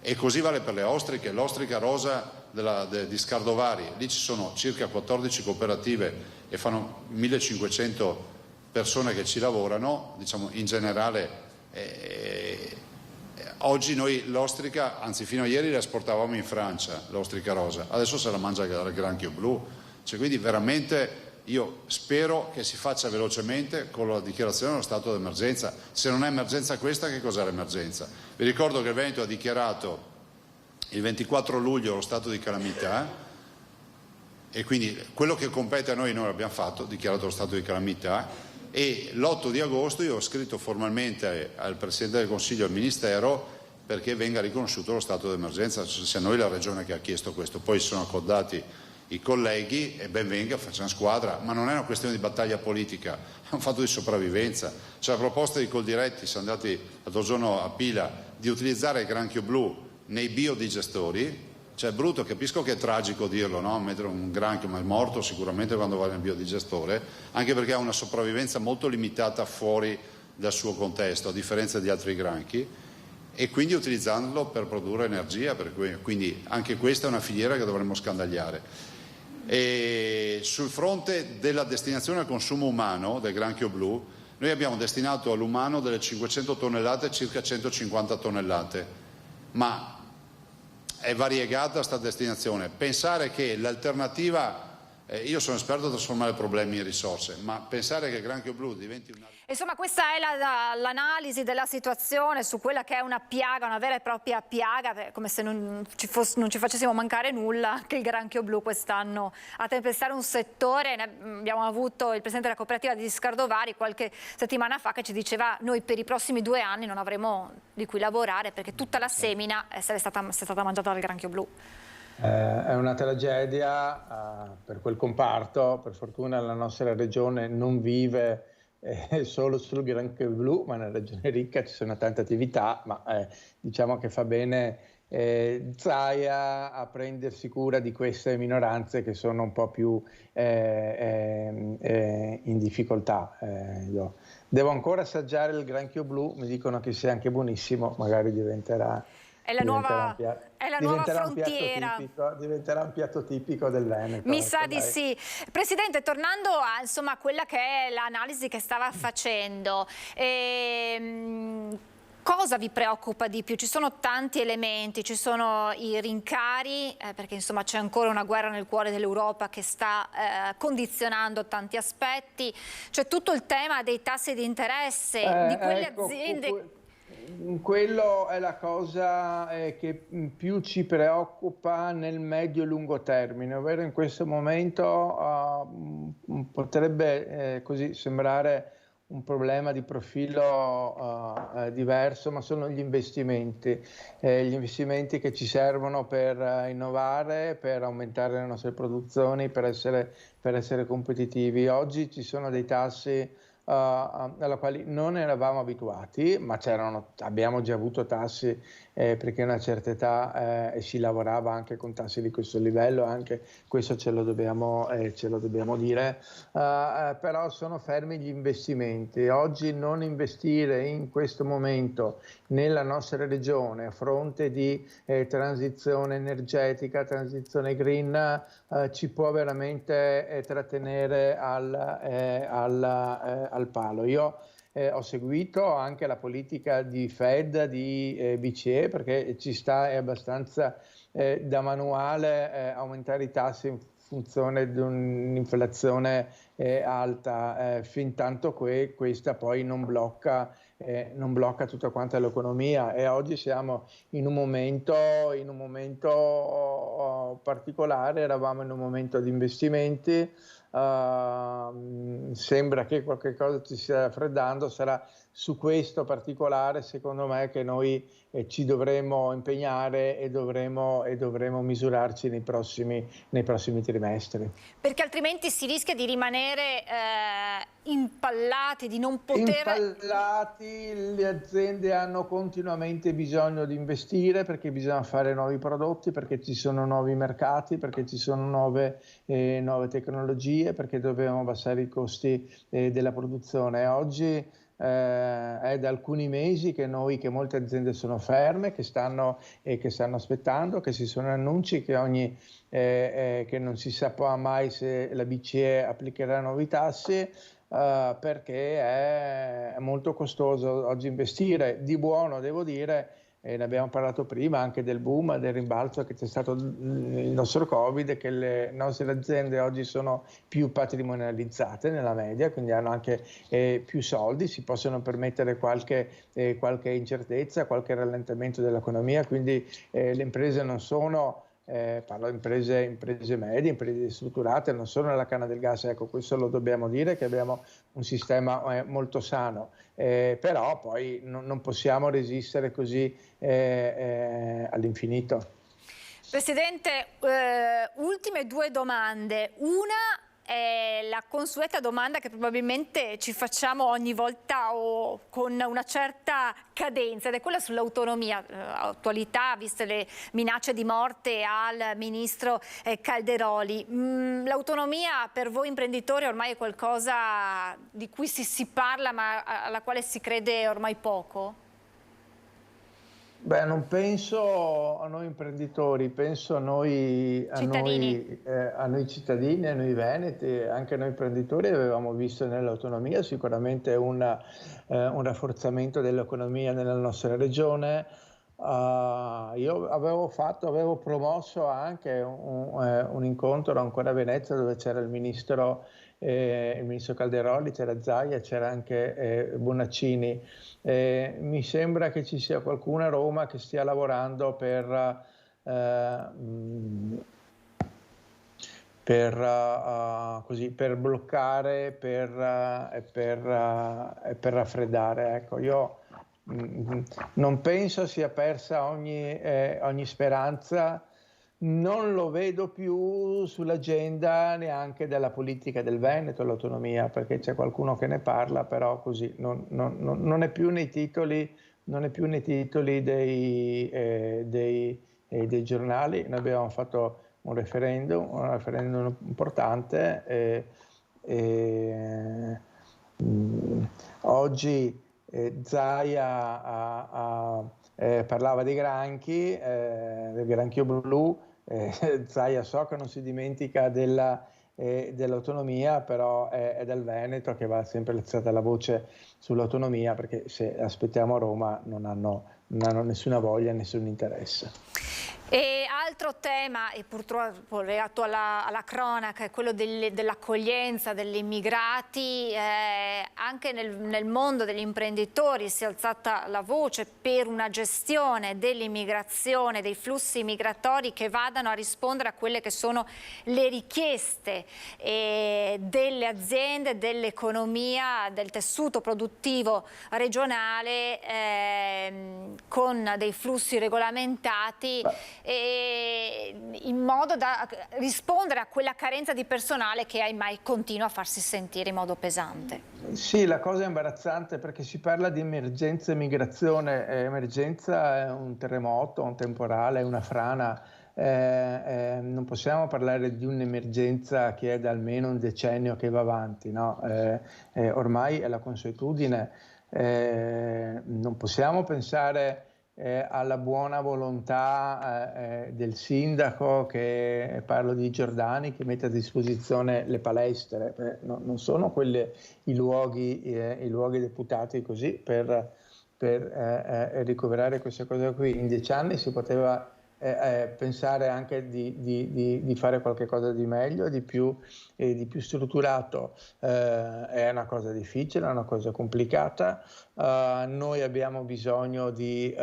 E così vale per le ostriche, l'ostrica rosa di Scardovari, lì ci sono circa 14 cooperative e fanno 1.500 persone che ci lavorano, diciamo in generale. Oggi noi l'ostrica, anzi fino a ieri la esportavamo in Francia, l'ostrica rosa, adesso se la mangia il granchio blu, cioè, quindi veramente io spero che si faccia velocemente con la dichiarazione dello stato d'emergenza. Se non è emergenza questa, che cos'è l'emergenza? Vi ricordo che il Veneto ha dichiarato il 24 luglio lo stato di calamità e quindi quello che compete a noi l'abbiamo fatto, dichiarato lo stato di calamità, e l'8 di agosto io ho scritto formalmente al Presidente del Consiglio e al Ministero perché venga riconosciuto lo stato d'emergenza, sia noi la Regione che ha chiesto questo. Poi si sono accordati i colleghi e ben venga, facciamo squadra, ma non è una questione di battaglia politica, è un fatto di sopravvivenza. C'è la proposta di Coldiretti, siamo andati l'altro giorno a Pila, di utilizzare il granchio blu nei biodigestori. Cioè è brutto, capisco che è tragico dirlo, no? Mettere un granchio, ma è morto sicuramente quando va nel biodigestore, anche perché ha una sopravvivenza molto limitata fuori dal suo contesto, a differenza di altri granchi, e quindi utilizzarlo per produrre energia, quindi anche questa è una filiera che dovremmo scandagliare. E sul fronte della destinazione al consumo umano del granchio blu, noi abbiamo destinato all'umano delle 500 tonnellate circa 150 tonnellate, ma è variegata questa destinazione. Pensare che l'alternativa, io sono esperto a trasformare problemi in risorse, ma pensare che il granchio blu diventi una... Insomma, questa è l'analisi della situazione su quella che è una piaga, una vera e propria piaga, come se non ci facessimo mancare nulla, che il granchio blu quest'anno a tempestare un settore. Abbiamo avuto il presidente della cooperativa di Scardovari qualche settimana fa che ci diceva: noi per i prossimi 2 anni non avremo di cui lavorare perché tutta la semina è stata mangiata dal granchio blu. È una tragedia per quel comparto. Per fortuna la nostra regione non vive solo sul granchio blu, ma nella regione ricca ci sono tante attività, ma diciamo che fa bene Zaia a prendersi cura di queste minoranze che sono un po' più in difficoltà. Io devo ancora assaggiare il granchio blu, mi dicono che sia anche buonissimo, magari diventerà... È la nuova frontiera. Diventerà un piatto tipico del Veneto. Mi sa di sì. Presidente, tornando a insomma, quella che è l'analisi che stava facendo, cosa vi preoccupa di più? Ci sono tanti elementi, ci sono i rincari, perché insomma c'è ancora una guerra nel cuore dell'Europa che sta condizionando tanti aspetti, c'è tutto il tema dei tassi di interesse di quelle aziende. Quello è la cosa che più ci preoccupa nel medio e lungo termine, ovvero in questo momento potrebbe così sembrare un problema di profilo diverso, ma sono gli investimenti che ci servono per innovare, per aumentare le nostre produzioni, per essere competitivi. Oggi ci sono dei tassi alla quali non eravamo abituati, ma abbiamo già avuto tassi perché a una certa età si lavorava anche con tassi di questo livello, anche questo ce lo dobbiamo dire, però sono fermi gli investimenti. Oggi non investire in questo momento nella nostra regione a fronte di transizione energetica, transizione green, ci può veramente trattenere al palo. Io ho seguito anche la politica di Fed, di BCE, perché ci sta, è abbastanza da manuale aumentare i tassi in funzione di un'inflazione alta, fin tanto che questa poi non blocca tutta quanta l'economia, e oggi siamo in un momento particolare, eravamo in un momento di investimenti, sembra che qualche cosa ci stia raffreddando. Sarà su questo particolare, secondo me, che noi ci dovremo impegnare e dovremo misurarci nei prossimi trimestri. Perché altrimenti si rischia di rimanere impallati, di non poter... Impallati, le aziende hanno continuamente bisogno di investire perché bisogna fare nuovi prodotti, perché ci sono nuovi mercati, perché ci sono nuove tecnologie, perché dobbiamo abbassare i costi della produzione. Oggi è da alcuni mesi che molte aziende sono ferme, che stanno aspettando, che ci sono annunci che non si saprà mai se la BCE applicherà nuovi tassi, perché è molto costoso oggi investire. Di buono devo dire, ne abbiamo parlato prima anche del boom, del rimbalzo che c'è stato il nostro Covid, che le nostre aziende oggi sono più patrimonializzate nella media, quindi hanno anche più soldi, si possono permettere qualche incertezza, qualche rallentamento dell'economia, quindi le imprese non sono... parlo di imprese medie, imprese strutturate, non sono nella canna del gas, ecco, questo lo dobbiamo dire, che abbiamo un sistema molto sano, però poi non possiamo resistere così all'infinito. Presidente, ultime due domande. Una è la consueta domanda che probabilmente ci facciamo ogni volta o con una certa cadenza, ed è quella sull'autonomia. Attualità, viste le minacce di morte al ministro Calderoli. L'autonomia per voi imprenditori ormai è qualcosa di cui si parla, ma alla quale si crede ormai poco? Beh, non penso a noi imprenditori, penso a noi cittadini, a noi veneti, anche noi imprenditori avevamo visto nell'autonomia sicuramente un rafforzamento dell'economia nella nostra regione. Io avevo promosso anche un incontro ancora a Venezia, dove c'era il ministro Calderoli, c'era Zaia, c'era anche Bonaccini. Mi sembra che ci sia qualcuno a Roma che stia lavorando per bloccare, per raffreddare. Ecco, io non penso sia persa ogni speranza, non lo vedo più sull'agenda neanche della politica del Veneto, l'autonomia, perché c'è qualcuno che ne parla, però così non è più nei titoli, dei giornali. Noi abbiamo fatto un referendum importante. Oggi Zaia parlava dei granchi, del granchio blu. Zaia so che non si dimentica dell'autonomia, però è del Veneto che va sempre alzata la voce sull'autonomia, perché se aspettiamo a Roma non hanno nessuna voglia, nessun interesse. E altro tema, e purtroppo legato alla cronaca, è quello dell'accoglienza degli immigrati. Anche nel mondo degli imprenditori si è alzata la voce per una gestione dell'immigrazione, dei flussi migratori che vadano a rispondere a quelle che sono le richieste delle aziende, dell'economia, del tessuto produttivo regionale, con dei flussi regolamentati, in modo da rispondere a quella carenza di personale che ahimè continua a farsi sentire in modo pesante. Sì, la cosa è imbarazzante perché si parla di emergenza e migrazione. Emergenza è un terremoto, un temporale, una frana. Non possiamo parlare di un'emergenza che è da almeno un decennio che va avanti, no? Ormai è la consuetudine. Non possiamo pensare alla buona volontà del sindaco, che parlo di Giordani, che mette a disposizione le palestre. Non sono quelli i luoghi deputati così per ricoverare queste cose qui. In 10 anni si poteva pensare anche di fare qualche cosa di meglio, di più strutturato. È una cosa difficile, è una cosa complicata. Noi abbiamo bisogno di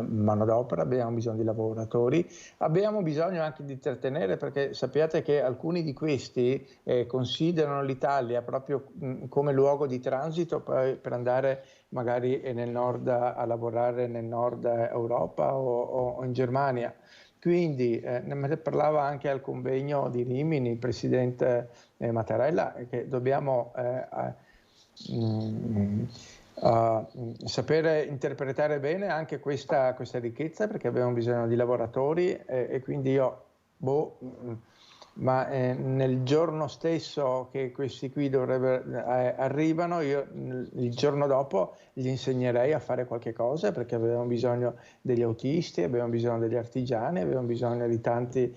manodopera, abbiamo bisogno di lavoratori, abbiamo bisogno anche di trattenere, perché sappiate che alcuni di questi considerano l'Italia proprio come luogo di transito per andare magari nel nord a lavorare nel nord Europa o in Germania. Quindi ne parlava anche al convegno di Rimini il presidente Mattarella, che dobbiamo sapere interpretare bene anche questa ricchezza, perché abbiamo bisogno di lavoratori, e quindi nel giorno stesso che questi qui arrivano, io il giorno dopo gli insegnerei a fare qualche cosa, perché abbiamo bisogno degli autisti, abbiamo bisogno degli artigiani, abbiamo bisogno di tanti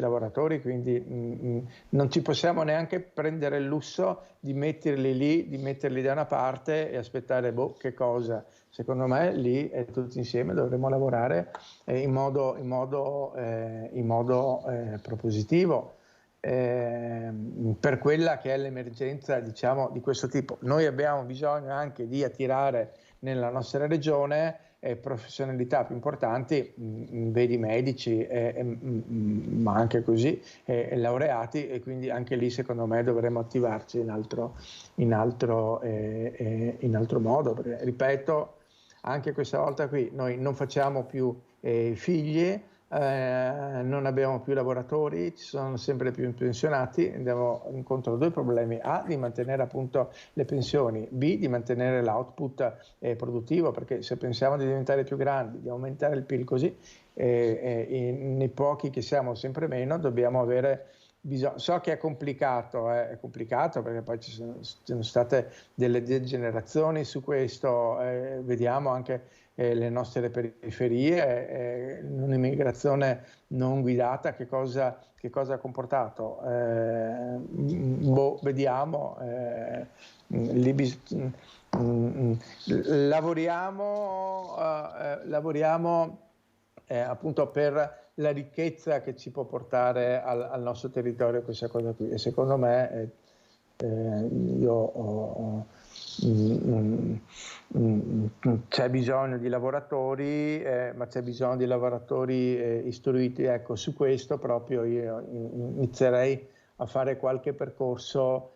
lavoratori, quindi non ci possiamo neanche prendere il lusso di metterli lì, di metterli da una parte e aspettare che cosa. Secondo me lì tutti insieme dovremmo lavorare in modo propositivo per quella che è l'emergenza, diciamo, di questo tipo. Noi abbiamo bisogno anche di attirare nella nostra regione professionalità più importanti, vedi medici, ma anche così laureati, e quindi anche lì secondo me dovremmo attivarci in altro modo, perché, ripeto, anche questa volta qui noi non facciamo più figli, non abbiamo più lavoratori, ci sono sempre più pensionati, andiamo incontro a due problemi: A, di mantenere appunto le pensioni, B, di mantenere l'output produttivo, perché se pensiamo di diventare più grandi, di aumentare il PIL così, nei pochi che siamo sempre meno, dobbiamo avere bisogno. So che è complicato perché poi ci sono state delle degenerazioni su questo, vediamo anche le nostre periferie, un'immigrazione non guidata che cosa ha comportato? Vediamo, lavoriamo appunto per la ricchezza che ci può portare al nostro territorio questa cosa qui, e secondo me c'è bisogno di lavoratori, ma c'è bisogno di lavoratori istruiti. Ecco, su questo proprio io inizierei a fare qualche percorso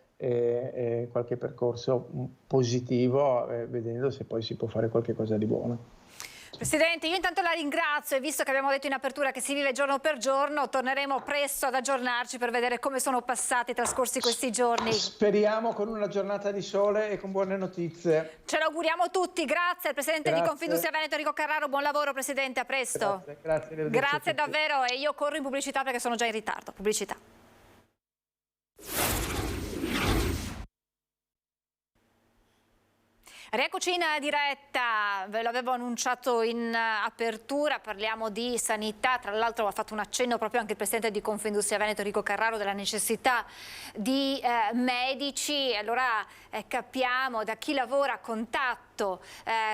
positivo, vedendo se poi si può fare qualche cosa di buono. Presidente, io intanto la ringrazio e visto che abbiamo detto in apertura che si vive giorno per giorno, torneremo presto ad aggiornarci per vedere come sono passati, trascorsi questi giorni. Speriamo con una giornata di sole e con buone notizie. Ce lo auguriamo tutti, grazie al Presidente di Confindustria Veneto Enrico Carraro, buon lavoro Presidente, a presto. Grazie davvero e io corro in pubblicità perché sono già in ritardo. Pubblicità. Rieccoci in diretta, ve l'avevo annunciato in apertura, parliamo di sanità, tra l'altro ha fatto un accenno proprio anche il Presidente di Confindustria Veneto Enrico Carraro della necessità di medici, allora capiamo da chi lavora a contatto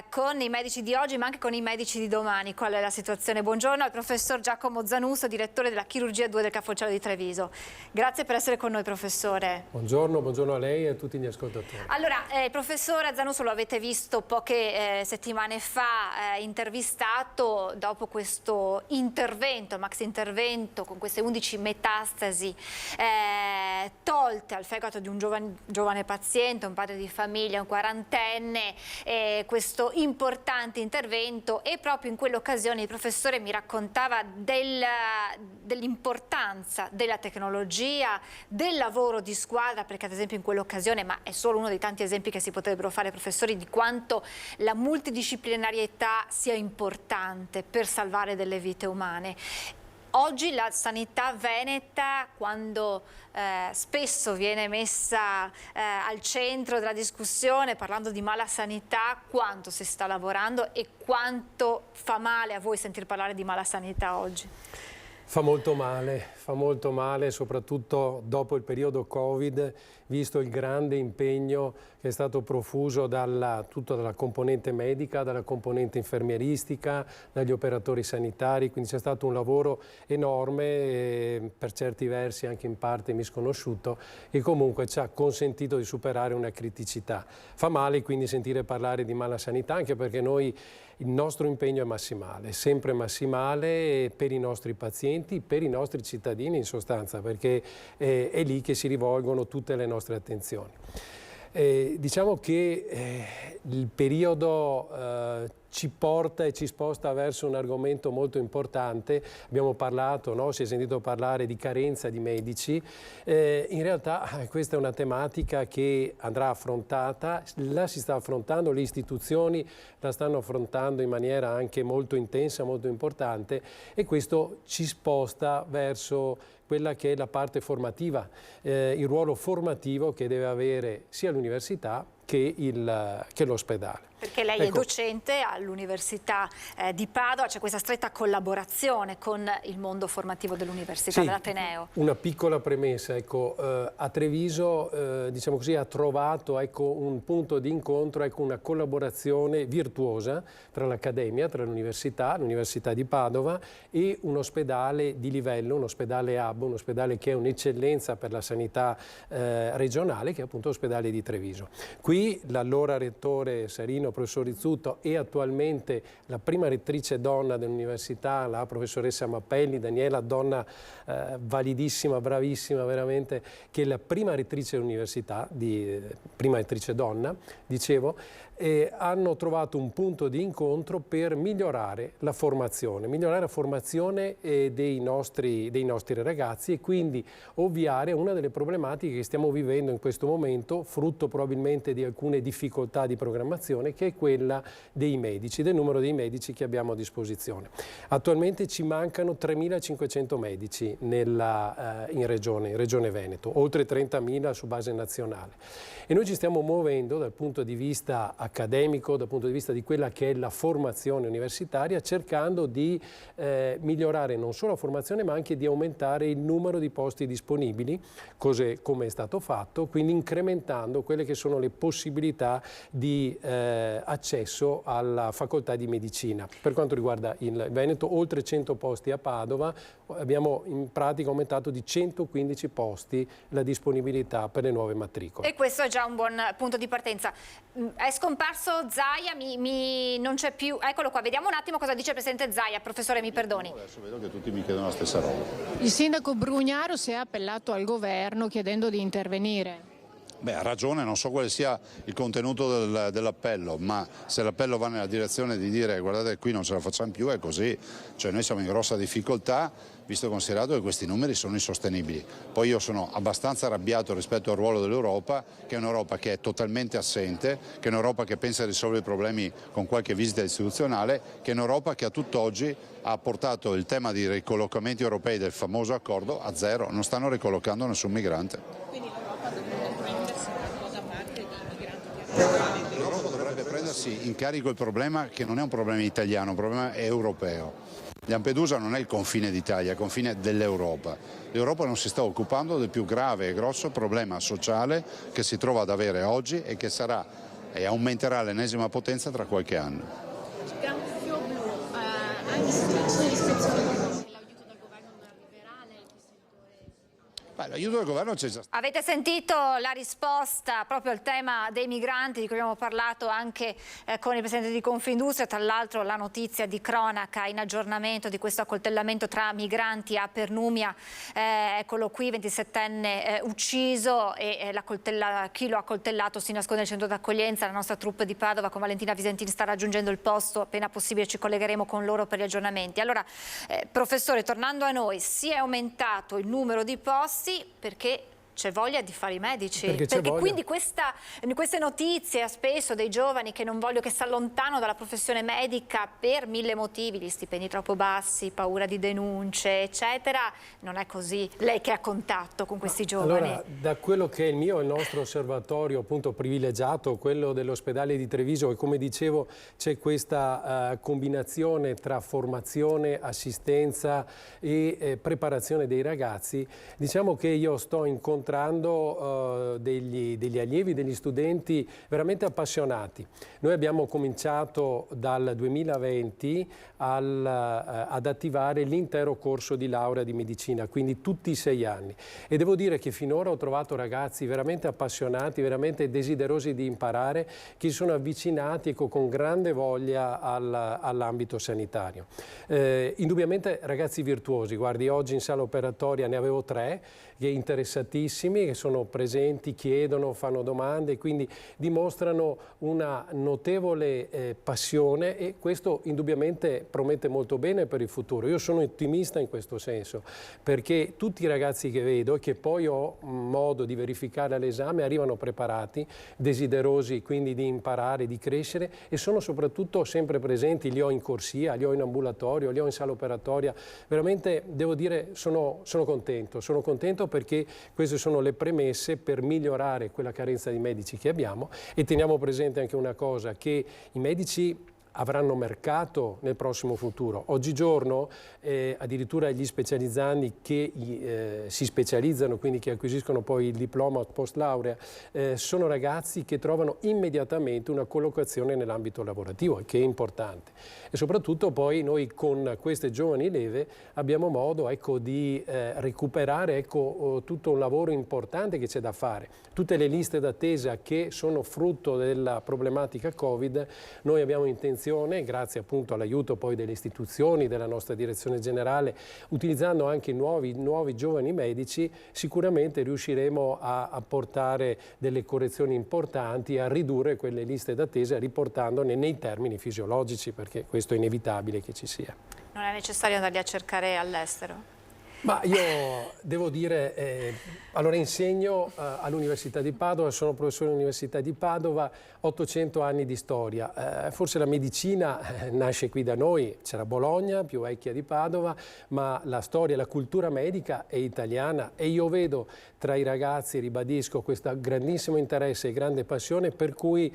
con i medici di oggi ma anche con i medici di domani qual è la situazione. Buongiorno al professor Giacomo Zanuso, direttore della chirurgia 2 del Cafocello di Treviso. Grazie per essere con noi professore. Buongiorno a lei e a tutti gli ascoltatori. Allora, professore Zanuso, lo avete visto poche settimane fa intervistato dopo questo intervento, maxi intervento con queste 11 metastasi tolte al fegato di un giovane paziente, un padre di famiglia, un quarantenne, questo importante intervento, e proprio in quell'occasione il professore mi raccontava dell'importanza della tecnologia, del lavoro di squadra, perché ad esempio in quell'occasione, ma è solo uno dei tanti esempi che si potrebbero fare professori, di quanto la multidisciplinarietà sia importante per salvare delle vite umane. Oggi la sanità veneta, quando spesso viene messa al centro della discussione parlando di mala sanità, quanto si sta lavorando e quanto fa male a voi sentir parlare di mala sanità oggi? Fa molto male, soprattutto dopo il periodo Covid, visto il grande impegno che è stato profuso tutto dalla componente medica, dalla componente infermieristica, dagli operatori sanitari, quindi c'è stato un lavoro enorme, per certi versi anche in parte misconosciuto, e comunque ci ha consentito di superare una criticità. Fa male quindi sentire parlare di mala sanità, anche perché il nostro impegno è massimale, sempre massimale per i nostri pazienti, per i nostri cittadini in sostanza, perché è lì che si rivolgono tutte le nostre attenzioni. Diciamo che il periodo ci porta e ci sposta verso un argomento molto importante. Abbiamo parlato, no? Si è sentito parlare di carenza di medici. In realtà questa è una tematica che andrà affrontata, la si sta affrontando, le istituzioni la stanno affrontando in maniera anche molto intensa, molto importante, e questo ci sposta verso quella che è la parte formativa, il ruolo formativo che deve avere sia l'università che l'ospedale. Perché lei è docente all'Università di Padova, c'è questa stretta collaborazione con il mondo formativo dell'Università, dell'Ateneo. Una piccola premessa, a Treviso diciamo così, ha trovato un punto di incontro, una collaborazione virtuosa tra l'Accademia, tra l'Università di Padova e un ospedale di livello, un ospedale hub, un ospedale che è un'eccellenza per la sanità regionale, che è appunto l'ospedale di Treviso. Qui l'allora rettore Sarino, professor Rizzuto, e attualmente la prima rettrice donna dell'università, la professoressa Mappelli, Daniela, donna validissima, bravissima veramente, che è la prima rettrice dell'università, prima rettrice donna, dicevo, hanno trovato un punto di incontro per migliorare la formazione dei nostri ragazzi, e quindi ovviare una delle problematiche che stiamo vivendo in questo momento, frutto probabilmente di alcune difficoltà di programmazione, che è quella dei medici, del numero dei medici che abbiamo a disposizione. Attualmente ci mancano 3.500 medici in Regione Veneto, oltre 30.000 su base nazionale, e noi ci stiamo muovendo dal punto di vista accademico, dal punto di vista di quella che è la formazione universitaria, cercando di migliorare non solo la formazione ma anche di aumentare il numero di posti disponibili, come è stato fatto, quindi incrementando quelle che sono le possibilità di accesso alla facoltà di medicina. Per quanto riguarda il Veneto, oltre 100 posti a Padova, abbiamo in pratica aumentato di 115 posti la disponibilità per le nuove matricole. E questo è già un buon punto di partenza. È scomparso Zaia, non c'è più, eccolo qua, vediamo un attimo cosa dice il Presidente Zaia. Professore, mi perdoni. Adesso vedo che tutti mi chiedono la stessa roba. Il sindaco Brugnaro si è appellato al governo chiedendo di intervenire. Beh, ha ragione, non so quale sia il contenuto dell'appello, ma se l'appello va nella direzione di dire guardate qui non ce la facciamo più, è così, cioè noi siamo in grossa difficoltà, visto e considerato che questi numeri sono insostenibili. Poi io sono abbastanza arrabbiato rispetto al ruolo dell'Europa, che è un'Europa che è totalmente assente, che è un'Europa che pensa di risolvere i problemi con qualche visita istituzionale, che è un'Europa che a tutt'oggi ha portato il tema di ricollocamenti europei del famoso accordo a zero, non stanno ricollocando nessun migrante. L'Europa dovrebbe prendersi in carico il problema che non è un problema italiano, è un problema europeo. Lampedusa non è il confine d'Italia, è il confine dell'Europa. L'Europa non si sta occupando del più grave e grosso problema sociale che si trova ad avere oggi e che sarà e aumenterà l'ennesima potenza tra qualche anno. L'aiuto del governo c'è già stato. Avete sentito la risposta proprio al tema dei migranti di cui abbiamo parlato anche con il Presidente di Confindustria, tra l'altro la notizia di cronaca in aggiornamento di questo accoltellamento tra migranti a Pernumia, eccolo qui, 27enne ucciso e chi lo ha accoltellato si nasconde nel centro d'accoglienza. La nostra troupe di Padova con Valentina Visentini sta raggiungendo il posto, appena possibile ci collegheremo con loro per gli aggiornamenti. Allora, professore, tornando a noi, si è aumentato il numero di posti perché c'è voglia di fare i medici, perché quindi queste notizie spesso dei giovani che si allontanano dalla professione medica per 1000 motivi, gli stipendi troppo bassi, paura di denunce, eccetera, non è così. Lei che ha contatto con questi giovani. Allora, da quello che è il nostro osservatorio appunto privilegiato, quello dell'ospedale di Treviso, e come dicevo c'è questa combinazione tra formazione, assistenza e preparazione dei ragazzi, diciamo che io sto incontrando degli allievi, degli studenti veramente appassionati. Noi abbiamo cominciato dal 2020 ad attivare l'intero corso di laurea di medicina, quindi tutti i 6 anni. E devo dire che finora ho trovato ragazzi veramente appassionati, veramente desiderosi di imparare, che si sono avvicinati con grande voglia all'ambito sanitario. Indubbiamente ragazzi virtuosi, guardi, oggi in sala operatoria ne avevo 3, che interessatissimi, che sono presenti, chiedono, fanno domande, quindi dimostrano una notevole passione, e questo indubbiamente promette molto bene per il futuro. Io sono ottimista in questo senso, perché tutti i ragazzi che vedo e che poi ho modo di verificare all'esame arrivano preparati, desiderosi quindi di imparare, di crescere, e sono soprattutto sempre presenti. Li ho in corsia, li ho in ambulatorio, li ho in sala operatoria. Veramente devo dire sono contento perché queste sono le premesse per migliorare quella carenza di medici che abbiamo. E teniamo presente anche una cosa, che i medici avranno mercato nel prossimo futuro. Oggigiorno addirittura gli specializzandi che si specializzano, quindi che acquisiscono poi il diploma post laurea, sono ragazzi che trovano immediatamente una collocazione nell'ambito lavorativo, che è importante. E soprattutto poi noi con queste giovani leve abbiamo modo di recuperare tutto un lavoro importante che c'è da fare. Tutte le liste d'attesa che sono frutto della problematica Covid, noi abbiamo intenzione, grazie appunto all'aiuto poi delle istituzioni, della nostra direzione generale, utilizzando anche nuovi giovani medici, sicuramente riusciremo a portare delle correzioni importanti, a ridurre quelle liste d'attesa riportandone nei termini fisiologici, perché questo è inevitabile che ci sia. Non è necessario andarli a cercare all'estero? Ma io devo dire, allora insegno all'Università di Padova, sono professore all'Università di Padova, 800 anni di storia. Forse la medicina nasce qui da noi, c'era Bologna, più vecchia di Padova, ma la storia, la cultura medica è italiana, e io vedo tra i ragazzi, ribadisco, questo grandissimo interesse e grande passione, per cui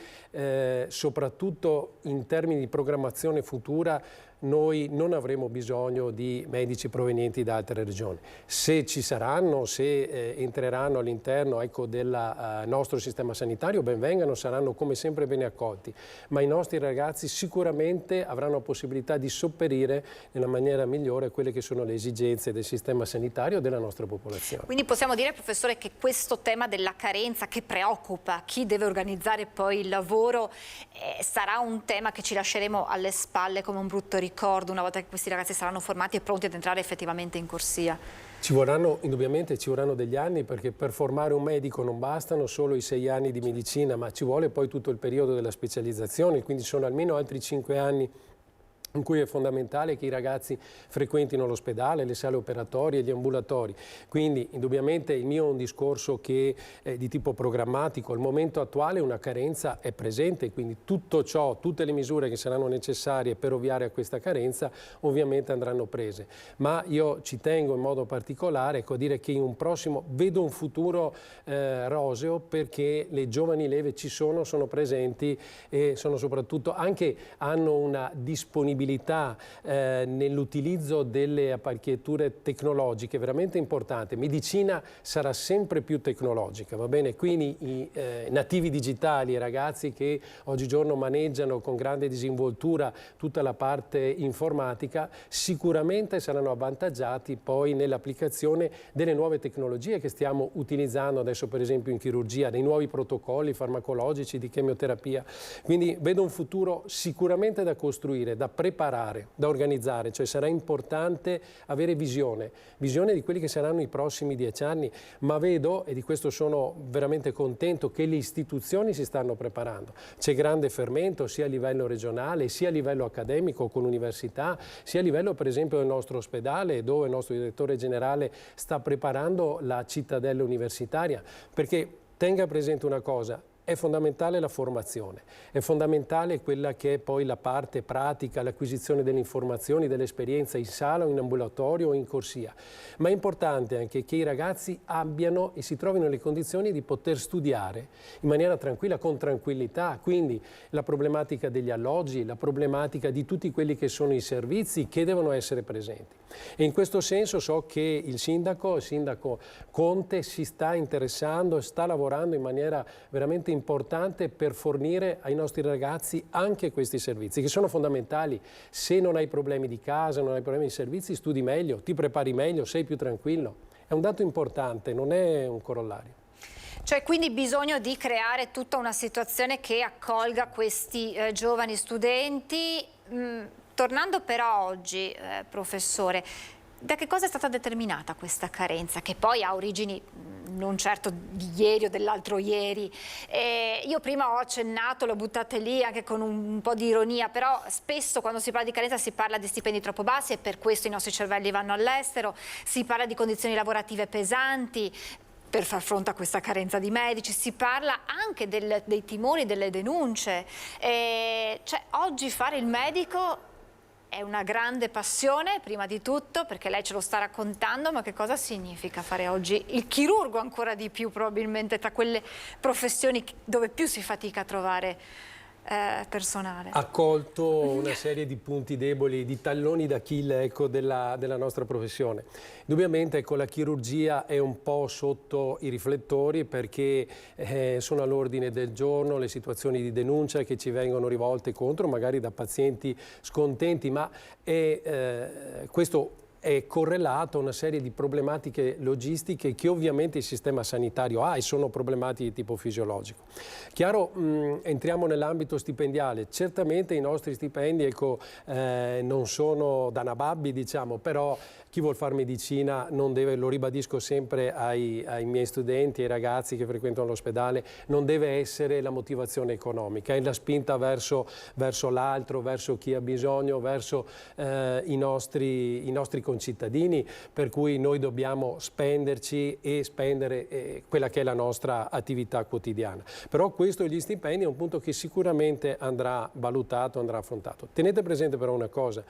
soprattutto in termini di programmazione futura noi non avremo bisogno di medici provenienti da altre regioni. Se ci saranno, se entreranno all'interno del nostro sistema sanitario, ben vengano, saranno come sempre bene accolti, ma i nostri ragazzi sicuramente avranno la possibilità di sopperire nella maniera migliore a quelle che sono le esigenze del sistema sanitario e della nostra popolazione. Quindi possiamo dire, professore, che questo tema della carenza che preoccupa chi deve organizzare poi il lavoro sarà un tema che ci lasceremo alle spalle come un brutto ricordo una volta che questi ragazzi saranno formati e pronti ad entrare effettivamente in corsia? Indubbiamente ci vorranno degli anni, perché per formare un medico non bastano solo i 6 anni di medicina, ma ci vuole poi tutto il periodo della specializzazione, quindi sono almeno altri 5 anni in cui è fondamentale che i ragazzi frequentino l'ospedale, le sale operatorie e gli ambulatori. Quindi indubbiamente il mio è un discorso che è di tipo programmatico. Al momento attuale una carenza è presente, quindi tutto ciò, tutte le misure che saranno necessarie per ovviare a questa carenza ovviamente andranno prese. Ma io ci tengo in modo particolare a dire che in un prossimo vedo un futuro roseo, perché le giovani leve ci sono presenti e sono soprattutto hanno una disponibilità nell'utilizzo delle apparecchiature tecnologiche veramente importante. Medicina sarà sempre più tecnologica, va bene? Quindi i nativi digitali, i ragazzi che oggigiorno maneggiano con grande disinvoltura tutta la parte informatica, sicuramente saranno avvantaggiati poi nell'applicazione delle nuove tecnologie che stiamo utilizzando adesso, per esempio in chirurgia, dei nuovi protocolli farmacologici di chemioterapia. Quindi vedo un futuro sicuramente da costruire, da preparare, da organizzare, cioè sarà importante avere visione di quelli che saranno i prossimi 10 anni, ma vedo, e di questo sono veramente contento, che le istituzioni si stanno preparando. C'è grande fermento sia a livello regionale, sia a livello accademico con università, sia a livello per esempio del nostro ospedale, dove il nostro direttore generale sta preparando la cittadella universitaria, perché tenga presente una cosa: è fondamentale la formazione, è fondamentale quella che è poi la parte pratica, l'acquisizione delle informazioni, dell'esperienza in sala o in ambulatorio o in corsia, ma è importante anche che i ragazzi abbiano e si trovino le condizioni di poter studiare in maniera tranquilla, con tranquillità, quindi la problematica degli alloggi, la problematica di tutti quelli che sono i servizi che devono essere presenti. E in questo senso so che il sindaco Conte si sta interessando e sta lavorando in maniera veramente importante per fornire ai nostri ragazzi anche questi servizi, che sono fondamentali. Se non hai problemi di casa, non hai problemi di servizi, studi meglio, ti prepari meglio, sei più tranquillo. È un dato importante, non è un corollario. C'è quindi bisogno di creare tutta una situazione che accolga questi giovani studenti. Tornando però oggi, professore, da che cosa è stata determinata questa carenza, che poi ha origini non certo di ieri o dell'altro ieri? Io prima ho accennato, l'ho buttate lì anche con un po' di ironia, però spesso quando si parla di carenza si parla di stipendi troppo bassi e per questo i nostri cervelli vanno all'estero, si parla di condizioni lavorative pesanti per far fronte a questa carenza di medici, si parla anche dei timori, delle denunce. Cioè, oggi fare il medico è una grande passione, prima di tutto, perché lei ce lo sta raccontando, ma che cosa significa fare oggi il chirurgo ancora di più, probabilmente tra quelle professioni dove più si fatica a trovare personale? Ha colto una serie di punti deboli, di talloni d'Achille, ecco, della nostra professione. Indubbiamente, ecco, la chirurgia è un po' sotto i riflettori perché sono all'ordine del giorno le situazioni di denuncia che ci vengono rivolte contro, magari da pazienti scontenti, ma questo è correlato a una serie di problematiche logistiche che ovviamente il sistema sanitario ha e sono problematiche di tipo fisiologico. Chiaro, entriamo nell'ambito stipendiale. Certamente i nostri stipendi, ecco, non sono da nababbi, diciamo, però chi vuol fare medicina non deve, lo ribadisco sempre ai miei studenti, ai ragazzi che frequentano l'ospedale, non deve essere la motivazione economica, è la spinta verso l'altro, verso chi ha bisogno, verso i nostri concittadini, per cui noi dobbiamo spenderci e spendere quella che è la nostra attività quotidiana. Però questo degli stipendi è un punto che sicuramente andrà valutato, andrà affrontato. Tenete presente però una cosa,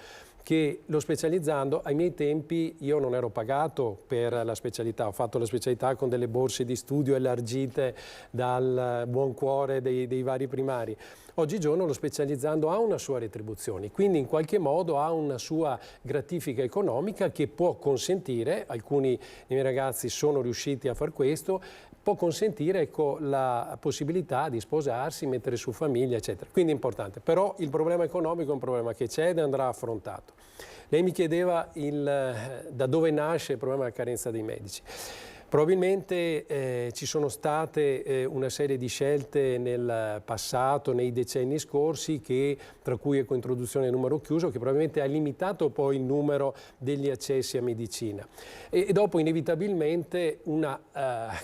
che lo specializzando, ai miei tempi io non ero pagato per la specialità, ho fatto la specialità con delle borse di studio elargite dal buon cuore dei vari primari. Oggigiorno lo specializzando ha una sua retribuzione, quindi in qualche modo ha una sua gratifica economica che può consentire, alcuni dei miei ragazzi sono riusciti a far questo, può consentire, ecco, la possibilità di sposarsi, mettere su famiglia, eccetera. Quindi è importante. Però il problema economico è un problema che c'è ed andrà affrontato. Lei mi chiedeva da dove nasce il problema della carenza dei medici. Probabilmente ci sono state una serie di scelte nel passato, nei decenni scorsi, tra cui introduzione del numero chiuso, che probabilmente ha limitato poi il numero degli accessi a medicina. E dopo inevitabilmente una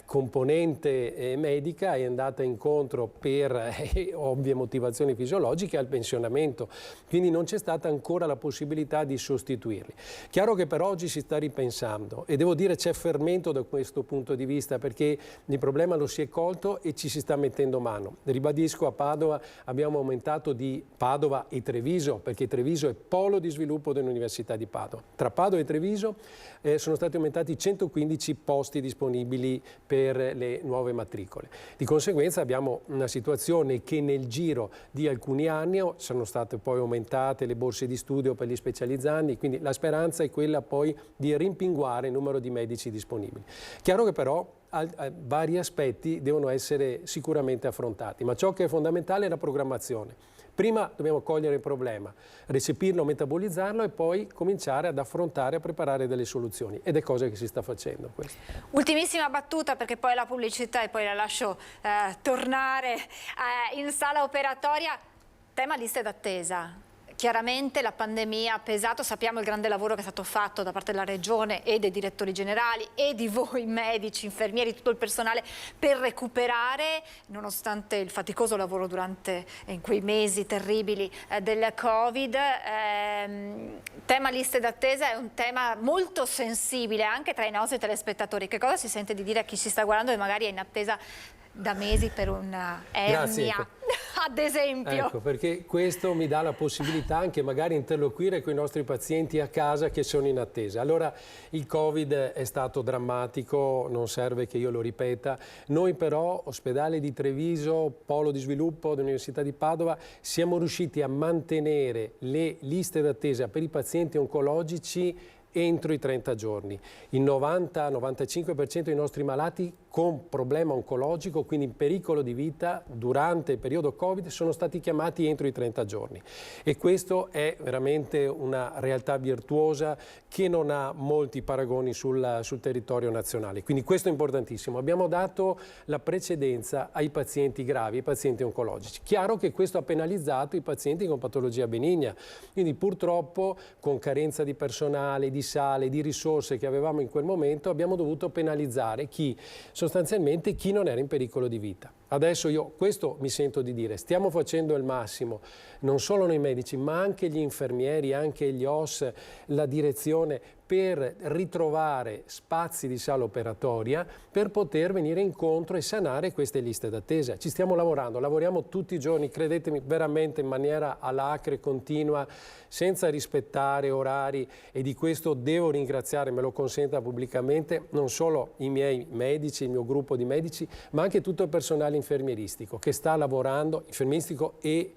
componente medica è andata incontro per ovvie motivazioni fisiologiche al pensionamento, quindi non c'è stata ancora la possibilità di sostituirli. Chiaro che per oggi si sta ripensando e devo dire c'è fermento da questo punto di vista, perché il problema lo si è colto e ci si sta mettendo mano. Ribadisco, a Padova abbiamo aumentato di Padova e Treviso, perché Treviso è polo di sviluppo dell'Università di Padova. Tra Padova e Treviso sono stati aumentati 115 posti disponibili per le nuove matricole. Di conseguenza abbiamo una situazione che nel giro di alcuni anni sono state poi aumentate le borse di studio per gli specializzandi, quindi la speranza è quella poi di rimpinguare il numero di medici disponibili. Chiaro che però vari aspetti devono essere sicuramente affrontati, ma ciò che è fondamentale è la programmazione. Prima dobbiamo cogliere il problema, recepirlo, metabolizzarlo e poi cominciare ad affrontare, a preparare delle soluzioni. Ed è cosa che si sta facendo questo. Ultimissima battuta, perché poi la pubblicità e poi la lascio tornare in sala operatoria. Tema liste d'attesa. Chiaramente la pandemia ha pesato, sappiamo il grande lavoro che è stato fatto da parte della Regione e dei direttori generali e di voi medici, infermieri, tutto il personale per recuperare, nonostante il faticoso lavoro in quei mesi terribili del Covid. Tema liste d'attesa è un tema molto sensibile anche tra i nostri telespettatori. Che cosa si sente di dire a chi si sta guardando e magari è in attesa da mesi per una ernia? Grazie, ecco. Ad esempio. Ecco, perché questo mi dà la possibilità anche magari interloquire con i nostri pazienti a casa che sono in attesa. Allora, il Covid è stato drammatico, non serve che io lo ripeta. Noi però, ospedale di Treviso, polo di sviluppo dell'Università di Padova, siamo riusciti a mantenere le liste d'attesa per i pazienti oncologici entro i 30 giorni. Il 90-95% dei nostri malati con problema oncologico, quindi in pericolo di vita durante il periodo Covid, sono stati chiamati entro i 30 giorni. E questo è veramente una realtà virtuosa che non ha molti paragoni sul territorio nazionale. Quindi questo è importantissimo. Abbiamo dato la precedenza ai pazienti gravi, ai pazienti oncologici. Chiaro che questo ha penalizzato i pazienti con patologia benigna. Quindi purtroppo con carenza di personale, di sale, di risorse che avevamo in quel momento, abbiamo dovuto penalizzare sostanzialmente chi non era in pericolo di vita. Adesso io questo mi sento di dire, stiamo facendo il massimo, non solo noi medici, ma anche gli infermieri, anche gli OS, la direzione, per ritrovare spazi di sala operatoria per poter venire incontro e sanare queste liste d'attesa. Ci stiamo lavorando, lavoriamo tutti i giorni, credetemi, veramente in maniera alacre, continua, senza rispettare orari, e di questo devo ringraziare, me lo consenta pubblicamente, non solo i miei medici, il mio gruppo di medici, ma anche tutto il personale infermieristico che sta lavorando, infermieristico e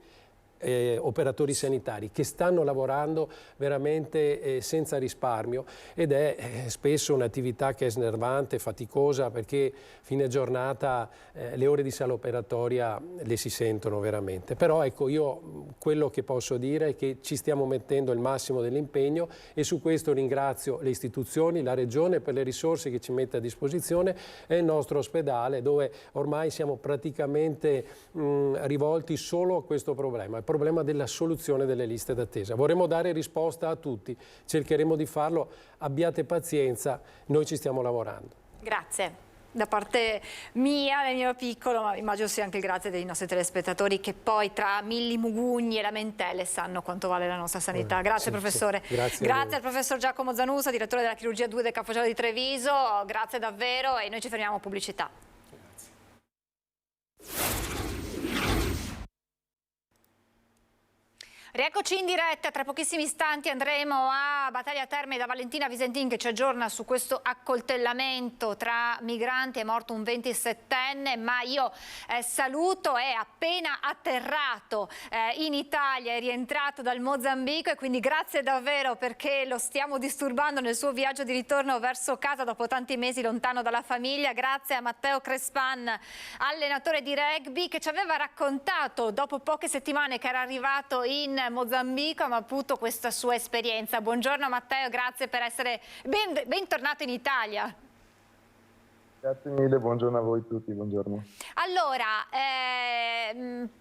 operatori sanitari che stanno lavorando veramente senza risparmio, ed è spesso un'attività che è snervante, faticosa, perché fine giornata le ore di sala operatoria le si sentono veramente. Però ecco, io quello che posso dire è che ci stiamo mettendo il massimo dell'impegno, e su questo ringrazio le istituzioni, la Regione per le risorse che ci mette a disposizione e il nostro ospedale, dove ormai siamo praticamente rivolti solo a questo problema, il problema della soluzione delle liste d'attesa. Vorremmo dare risposta a tutti, cercheremo di farlo, abbiate pazienza, noi ci stiamo lavorando. Grazie. Da parte mia, nel mio piccolo, ma immagino sia anche il grazie dei nostri telespettatori, che poi tra milli mugugni e lamentele sanno quanto vale la nostra sanità. Grazie professore. Grazie al professor Giacomo Zanusa, direttore della chirurgia 2 del Capocello di Treviso. Grazie davvero, e noi ci fermiamo a pubblicità. Rieccoci in diretta, tra pochissimi istanti andremo a Battaglia Terme da Valentina Visentin, che ci aggiorna su questo accoltellamento tra migranti. È morto un 27enne, ma io saluto, è appena atterrato in Italia, è rientrato dal Mozambico, e quindi grazie davvero, perché lo stiamo disturbando nel suo viaggio di ritorno verso casa dopo tanti mesi lontano dalla famiglia. Grazie a Matteo Crespan, allenatore di rugby, che ci aveva raccontato dopo poche settimane che era arrivato in Mozambico, ma appunto questa sua esperienza. Buongiorno Matteo, grazie per essere bentornato in Italia. Grazie mille, buongiorno a voi tutti, buongiorno. Allora,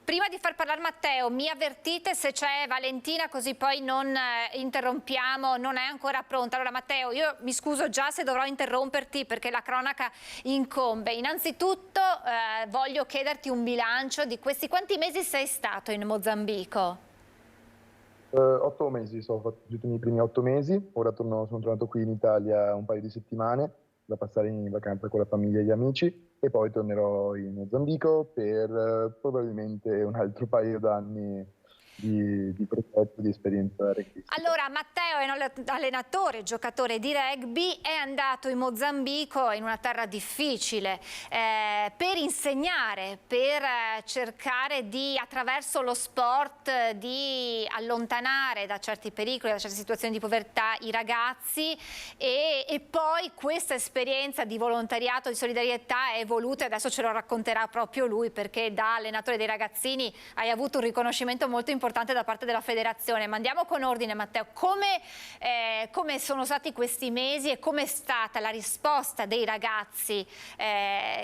prima di far parlare Matteo, mi avvertite se c'è Valentina, così poi non interrompiamo, non è ancora pronta. Allora Matteo, io mi scuso già se dovrò interromperti perché la cronaca incombe. Innanzitutto voglio chiederti un bilancio di questi. Quanti mesi sei stato in Mozambico? 8 mesi, sono fatto i primi 8 mesi, ora sono tornato qui in Italia un paio di settimane da passare in vacanza con la famiglia e gli amici e poi tornerò in Mozambico per probabilmente un altro paio d'anni di progetto, di esperienza rugbistica. Allora Matteo è un allenatore, giocatore di rugby, è andato in Mozambico, in una terra difficile, per insegnare, per cercare di, attraverso lo sport, di allontanare da certi pericoli, da certe situazioni di povertà i ragazzi e poi questa esperienza di volontariato, di solidarietà è evoluta e adesso ce lo racconterà proprio lui, perché da allenatore dei ragazzini hai avuto un riconoscimento molto importante da parte della federazione. Ma andiamo con ordine Matteo, come sono stati questi mesi e come è stata la risposta dei ragazzi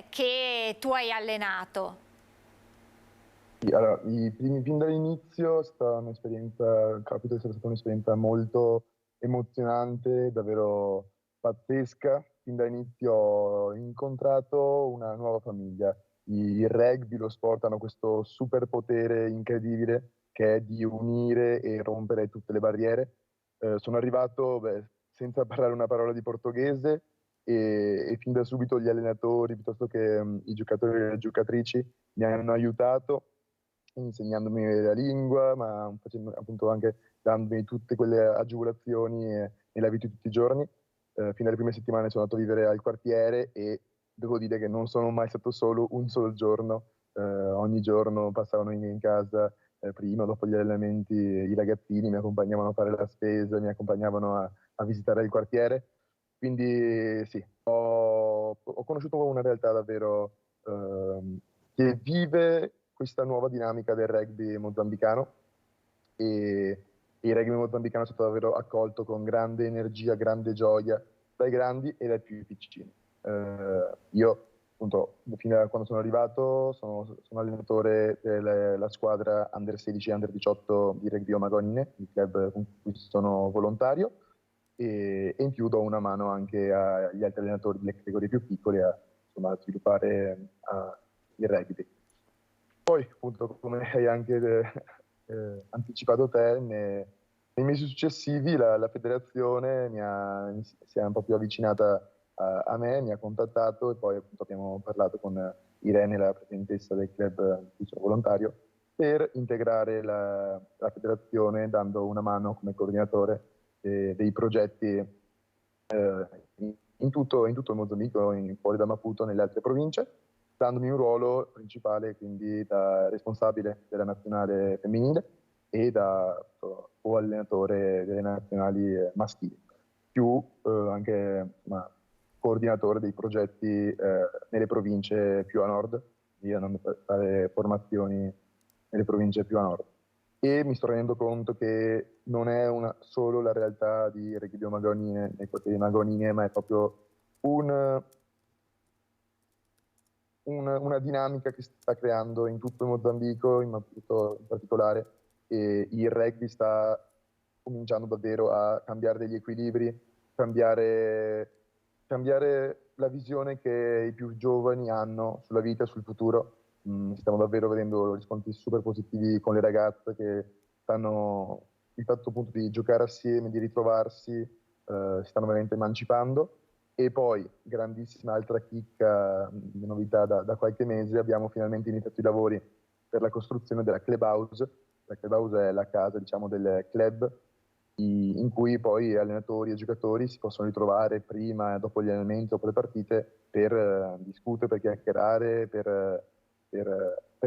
che tu hai allenato? Allora, fin dall'inizio è stata un'esperienza, capito essere stata un'esperienza molto emozionante, davvero pazzesca. Fin dall'inizio ho incontrato una nuova famiglia. Il rugby, lo sport, hanno questo superpotere incredibile che è di unire e rompere tutte le barriere. Sono arrivato senza parlare una parola di portoghese e fin da subito gli allenatori, piuttosto che i giocatori e le giocatrici, mi hanno aiutato insegnandomi la lingua, ma appunto anche dandomi tutte quelle agevolazioni nella vita di tutti i giorni. Fin dalle prime settimane sono andato a vivere al quartiere e devo dire che non sono mai stato solo un solo giorno. Ogni giorno passavano in casa, prima o dopo gli allenamenti, i ragazzini mi accompagnavano a fare la spesa, mi accompagnavano a visitare il quartiere. Quindi sì, ho conosciuto una realtà davvero che vive questa nuova dinamica del rugby mozambicano e il rugby mozambicano è stato davvero accolto con grande energia, grande gioia dai grandi e dai più piccini. Io appunto fino a quando sono arrivato sono allenatore della squadra Under 16 e Under 18 di Rugby Omagonine, il club con cui sono volontario, e in più do una mano anche agli altri allenatori delle categorie più piccole a sviluppare il rugby. Poi appunto, come hai anche anticipato te, nei mesi successivi la federazione si è un po' più avvicinata a me, mi ha contattato e poi appunto abbiamo parlato con Irene, la presidentessa del club in cui sono volontario, per integrare la federazione dando una mano come coordinatore dei progetti in tutto il Mozambico, fuori da Maputo, nelle altre province, dandomi un ruolo principale quindi da responsabile della nazionale femminile e da co-allenatore delle nazionali maschili, più anche coordinatore dei progetti nelle province più a nord, andando a fare formazioni nelle province più a nord. E mi sto rendendo conto che non è solo la realtà di Rugby Omagonine nei quartieri Magonine, ma è proprio una dinamica che si sta creando in tutto il Mozambico, in Maputo in particolare, e il rugby sta cominciando davvero a cambiare degli equilibri, cambiare la visione che i più giovani hanno sulla vita e sul futuro. Stiamo davvero vedendo riscontri super positivi con le ragazze che stanno, il fatto appunto di giocare assieme, di ritrovarsi, si stanno veramente emancipando. E poi, grandissima altra chicca di novità, da qualche mese abbiamo finalmente iniziato i lavori per la costruzione della clubhouse. La clubhouse è la casa, diciamo, del club in cui poi allenatori e giocatori si possono ritrovare prima e dopo gli allenamenti, dopo le partite, per discutere, per chiacchierare, per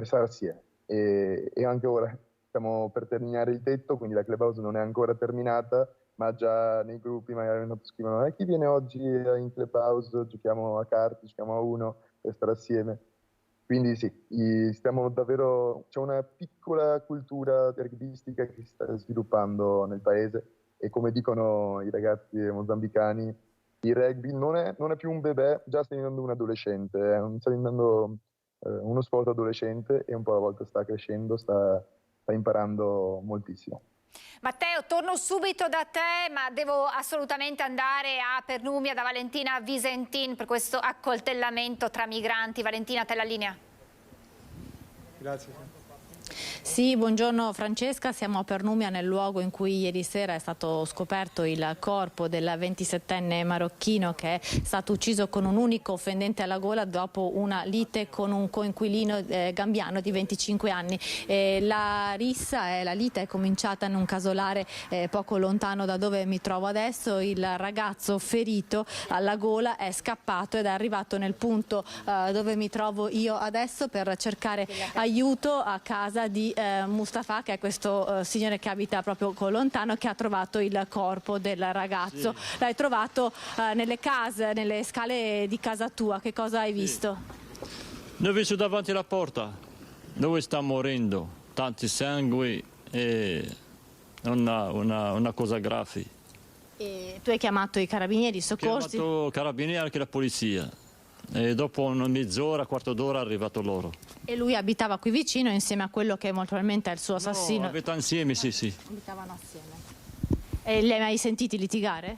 stare assieme. E anche ora stiamo per terminare il tetto, quindi la clubhouse non è ancora terminata, ma già nei gruppi magari scrivono chi viene oggi in clubhouse, giochiamo a carte, giochiamo a uno per stare assieme. Quindi sì, stiamo davvero, c'è una piccola cultura rugbistica che si sta sviluppando nel paese e come dicono i ragazzi mozambicani, Il rugby non è più un bebè, già sta diventando un adolescente, sta diventando uno sport adolescente e un po' alla volta sta crescendo, sta imparando moltissimo. Matteo, torno subito da te, ma devo assolutamente andare a Pernumia da Valentina Visentin per questo accoltellamento tra migranti. Valentina, te la linea. Grazie. Sì, buongiorno Francesca, siamo a Pernumia, nel luogo in cui ieri sera è stato scoperto il corpo del 27enne marocchino che è stato ucciso con un unico fendente alla gola dopo una lite con un coinquilino gambiano di 25 anni. La lite è cominciata in un casolare poco lontano da dove mi trovo adesso. Il ragazzo ferito alla gola è scappato ed è arrivato nel punto dove mi trovo io adesso per cercare aiuto a casa di Mustafa, che è questo signore che abita proprio lontano, che ha trovato il corpo del ragazzo. Sì. L'hai trovato nelle scale di casa tua. Che cosa hai visto? L'ho visto davanti alla porta, dove sta morendo, tanti sangue e una cosa grave. E tu hai chiamato i carabinieri, i soccorsi? Ho chiamato i carabinieri e anche la polizia. E dopo una mezz'ora, quarto d'ora è arrivato loro. E lui abitava qui vicino insieme a quello che molto probabilmente è il suo assassino? No, abitavano insieme, sì. Abitavano assieme. E li hai mai sentiti litigare?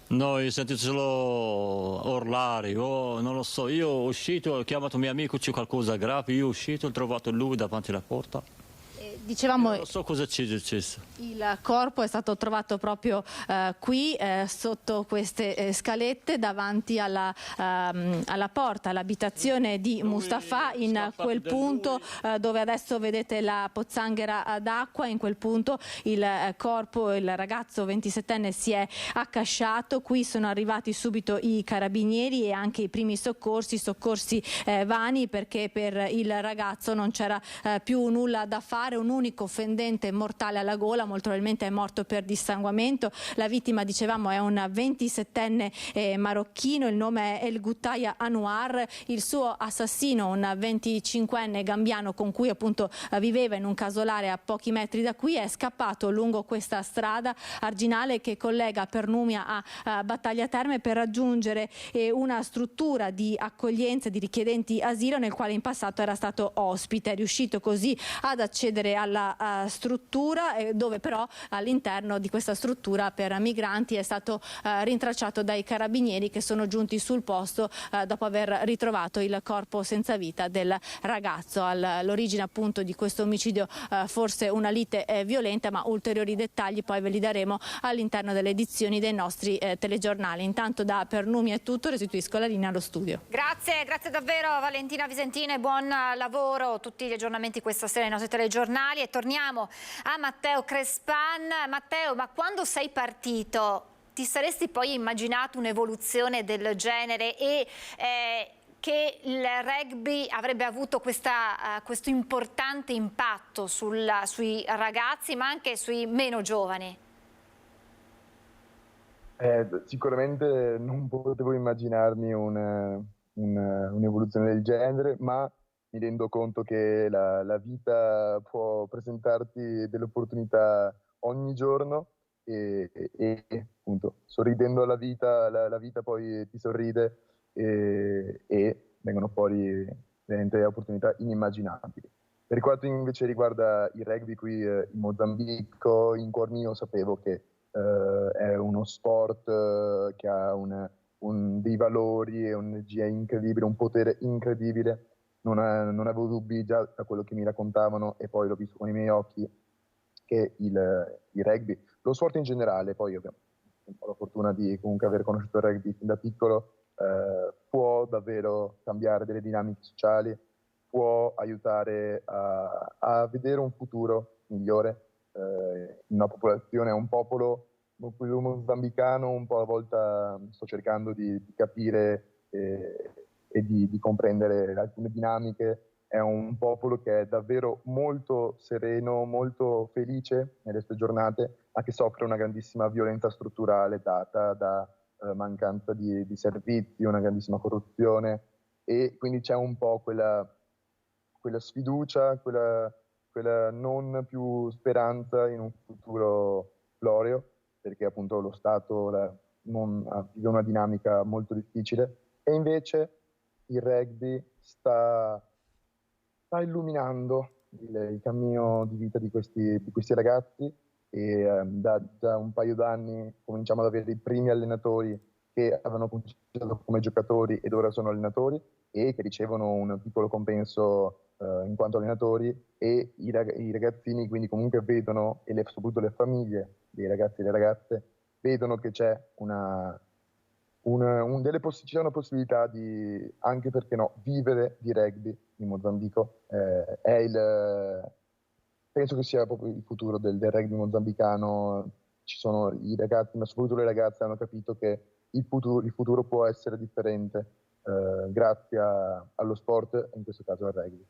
No, ho sentito solo urlare, non lo so. Io ho uscito, ho chiamato mio amico, c'è qualcosa grave, io ho uscito, ho trovato lui davanti alla porta. Dicevamo, non so cosa c'è successo. Il corpo è stato trovato proprio qui, sotto queste scalette, davanti alla porta, all'abitazione di Mustafa, in quel punto dove adesso vedete la pozzanghera d'acqua. In quel punto il corpo, il ragazzo 27enne si è accasciato. Qui sono arrivati subito i carabinieri e anche i primi soccorsi vani, perché per il ragazzo non c'era più nulla da fare. Un unico fendente mortale alla gola, molto probabilmente è morto per dissanguamento. La vittima, dicevamo, è un 27enne marocchino, il nome è El Guttaya Anouar. Il suo assassino, un 25enne gambiano con cui appunto viveva in un casolare a pochi metri da qui, è scappato lungo questa strada arginale che collega Pernumia a Battaglia Terme per raggiungere una struttura di accoglienza di richiedenti asilo nel quale in passato era stato ospite. È riuscito così ad accedere alla struttura, dove però all'interno di questa struttura per migranti è stato rintracciato dai carabinieri, che sono giunti sul posto dopo aver ritrovato il corpo senza vita del ragazzo. All'origine appunto di questo omicidio forse una lite violenta, ma ulteriori dettagli poi ve li daremo all'interno delle edizioni dei nostri telegiornali. Intanto da Pernumia è tutto, restituisco la linea allo studio. Grazie davvero Valentina Visentin e buon lavoro. Tutti gli aggiornamenti questa sera nei nostri telegiornali. E torniamo a Matteo Crespan. Matteo, ma quando sei partito ti saresti poi immaginato un'evoluzione del genere e che il rugby avrebbe avuto questo importante impatto sui ragazzi, ma anche sui meno giovani? Sicuramente non potevo immaginarmi un'evoluzione del genere, ma mi rendo conto che la vita può presentarti delle opportunità ogni giorno e appunto sorridendo alla vita, la vita poi ti sorride e vengono fuori veramente opportunità inimmaginabili. Per quanto invece riguarda il rugby qui in Mozambico, in cuor mio sapevo che è uno sport che ha dei valori e un'energia incredibile, un potere incredibile. Non avevo dubbi già da quello che mi raccontavano, e poi l'ho visto con i miei occhi, che il rugby, lo sport in generale, poi io ho la fortuna di comunque aver conosciuto il rugby fin da piccolo, può davvero cambiare delle dinamiche sociali, può aiutare a vedere un futuro migliore in una popolazione, un popolo mozambicano. Un po' alla volta sto cercando di capire e di comprendere alcune dinamiche. È un popolo che è davvero molto sereno, molto felice nelle sue giornate, ma che soffre una grandissima violenza strutturale data da mancanza di servizi, una grandissima corruzione, e quindi c'è un po' quella sfiducia, quella non più speranza in un futuro floreo, perché appunto lo Stato, vive una dinamica molto difficile, e invece il rugby sta illuminando il cammino di vita di questi ragazzi, e da un paio d'anni cominciamo ad avere i primi allenatori che avevano cominciato come giocatori ed ora sono allenatori e che ricevono un piccolo compenso in quanto allenatori, e i ragazzini quindi comunque vedono, e soprattutto le famiglie dei ragazzi e delle ragazze vedono che c'è una possibilità di, anche perché no, vivere di rugby in Mozambico. Penso che sia proprio il futuro del rugby mozambicano. Ci sono i ragazzi, ma soprattutto le ragazze, hanno capito che il futuro può essere differente grazie allo sport, in questo caso al rugby.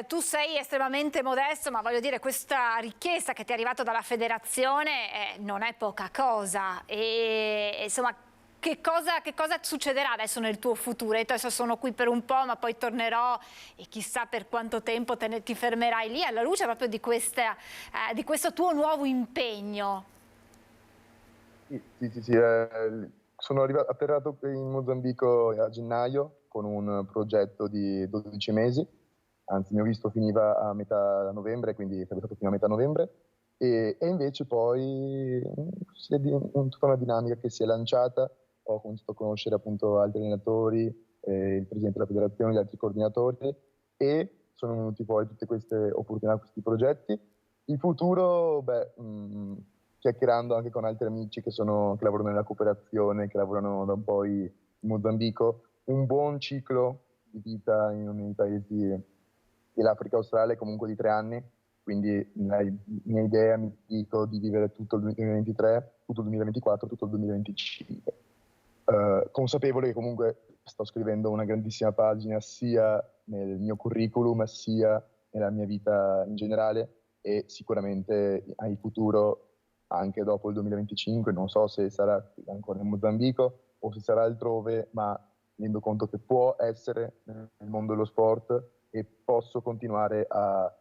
Tu sei estremamente modesto, ma voglio dire, questa richiesta che ti è arrivata dalla federazione non è poca cosa. E insomma, che cosa succederà adesso nel tuo futuro? Adesso sono qui per un po', ma poi tornerò, e chissà per quanto tempo ti fermerai lì, alla luce proprio di questo tuo nuovo impegno. Sì. Sono atterrato in Mozambico a gennaio con un progetto di 12 mesi, anzi il mio visto finiva a metà novembre, quindi sarebbe stato fino a metà novembre, e invece poi c'è tutta una dinamica che si è lanciata. Ho cominciato a conoscere appunto altri allenatori, il presidente della federazione, gli altri coordinatori, e sono venuti poi tutte queste opportunità, questi progetti. Il futuro, chiacchierando anche con altri amici che lavorano nella cooperazione, che lavorano da un po' in Mozambico, un buon ciclo di vita in paesi dell'Africa australe comunque di 3 anni, quindi la mia idea, mi dico, di vivere tutto il 2023, tutto il 2024, tutto il 2025. Consapevole che comunque sto scrivendo una grandissima pagina sia nel mio curriculum sia nella mia vita in generale, e sicuramente il futuro anche dopo il 2025 non so se sarà ancora in Mozambico o se sarà altrove, ma mi rendo conto che può essere nel mondo dello sport, e posso continuare a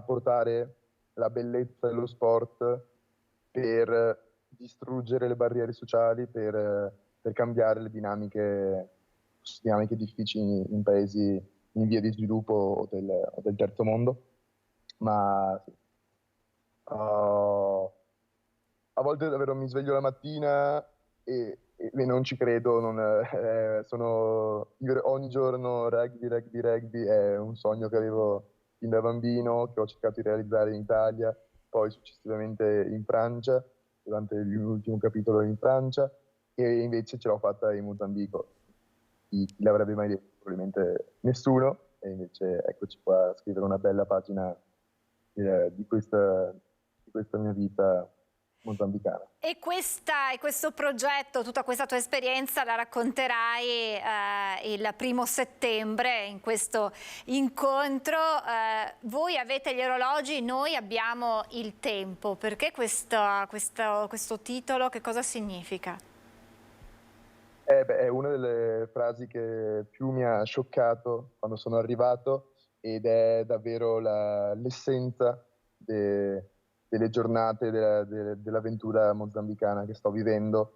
portare la bellezza dello sport per distruggere le barriere sociali, per cambiare le dinamiche difficili in paesi in via di sviluppo o del terzo mondo. Ma sì. A volte davvero mi sveglio la mattina e non ci credo, vivere ogni giorno rugby è un sogno che avevo fin da bambino, che ho cercato di realizzare in Italia, poi successivamente in Francia, durante l'ultimo capitolo in Francia, e invece ce l'ho fatta in Mozambico. Chi l'avrebbe mai detto? Probabilmente nessuno, e invece eccoci qua a scrivere una bella pagina di questa mia vita mozambicana. E questo progetto, tutta questa tua esperienza la racconterai il 1° settembre in questo incontro. Voi avete gli orologi, noi abbiamo il tempo. Perché questo titolo? Che cosa significa? È una delle frasi che più mi ha scioccato quando sono arrivato, ed è davvero l'essenza delle giornate dell'avventura mozambicana che sto vivendo.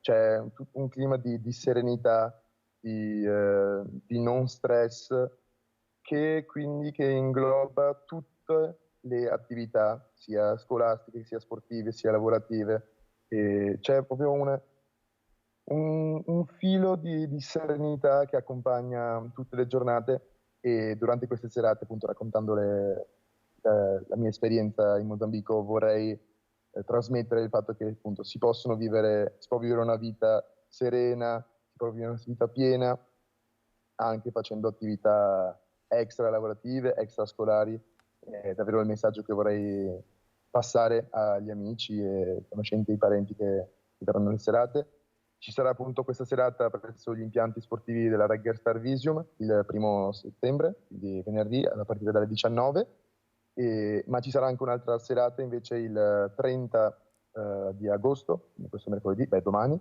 C'è un clima di serenità, di non stress, che ingloba tutte le attività, sia scolastiche, sia sportive, sia lavorative. E c'è proprio un filo di serenità che accompagna tutte le giornate, e durante queste serate, appunto, raccontando la mia esperienza in Mozambico, vorrei trasmettere il fatto che appunto si può vivere una vita serena, si può vivere una vita piena anche facendo attività extra lavorative, extra scolari. È davvero il messaggio che vorrei passare agli amici e conoscenti e parenti che verranno alle serate. Ci sarà appunto questa serata presso gli impianti sportivi della Reggae Star Visium il 1° settembre, quindi venerdì, a partire dalle 19. Ma ci sarà anche un'altra serata invece il 30 di agosto, questo mercoledì, domani,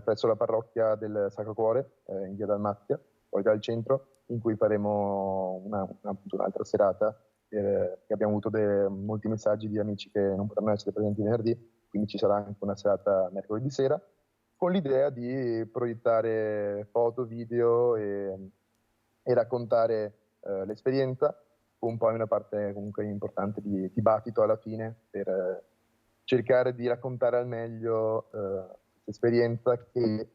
presso la parrocchia del Sacro Cuore in via Dalmazia, poi dal centro, in cui faremo un'altra serata, che abbiamo avuto molti messaggi di amici che non potranno essere presenti venerdì, quindi ci sarà anche una serata mercoledì sera, con l'idea di proiettare foto, video e raccontare l'esperienza, con poi una parte comunque importante di dibattito alla fine per cercare di raccontare al meglio questa esperienza, che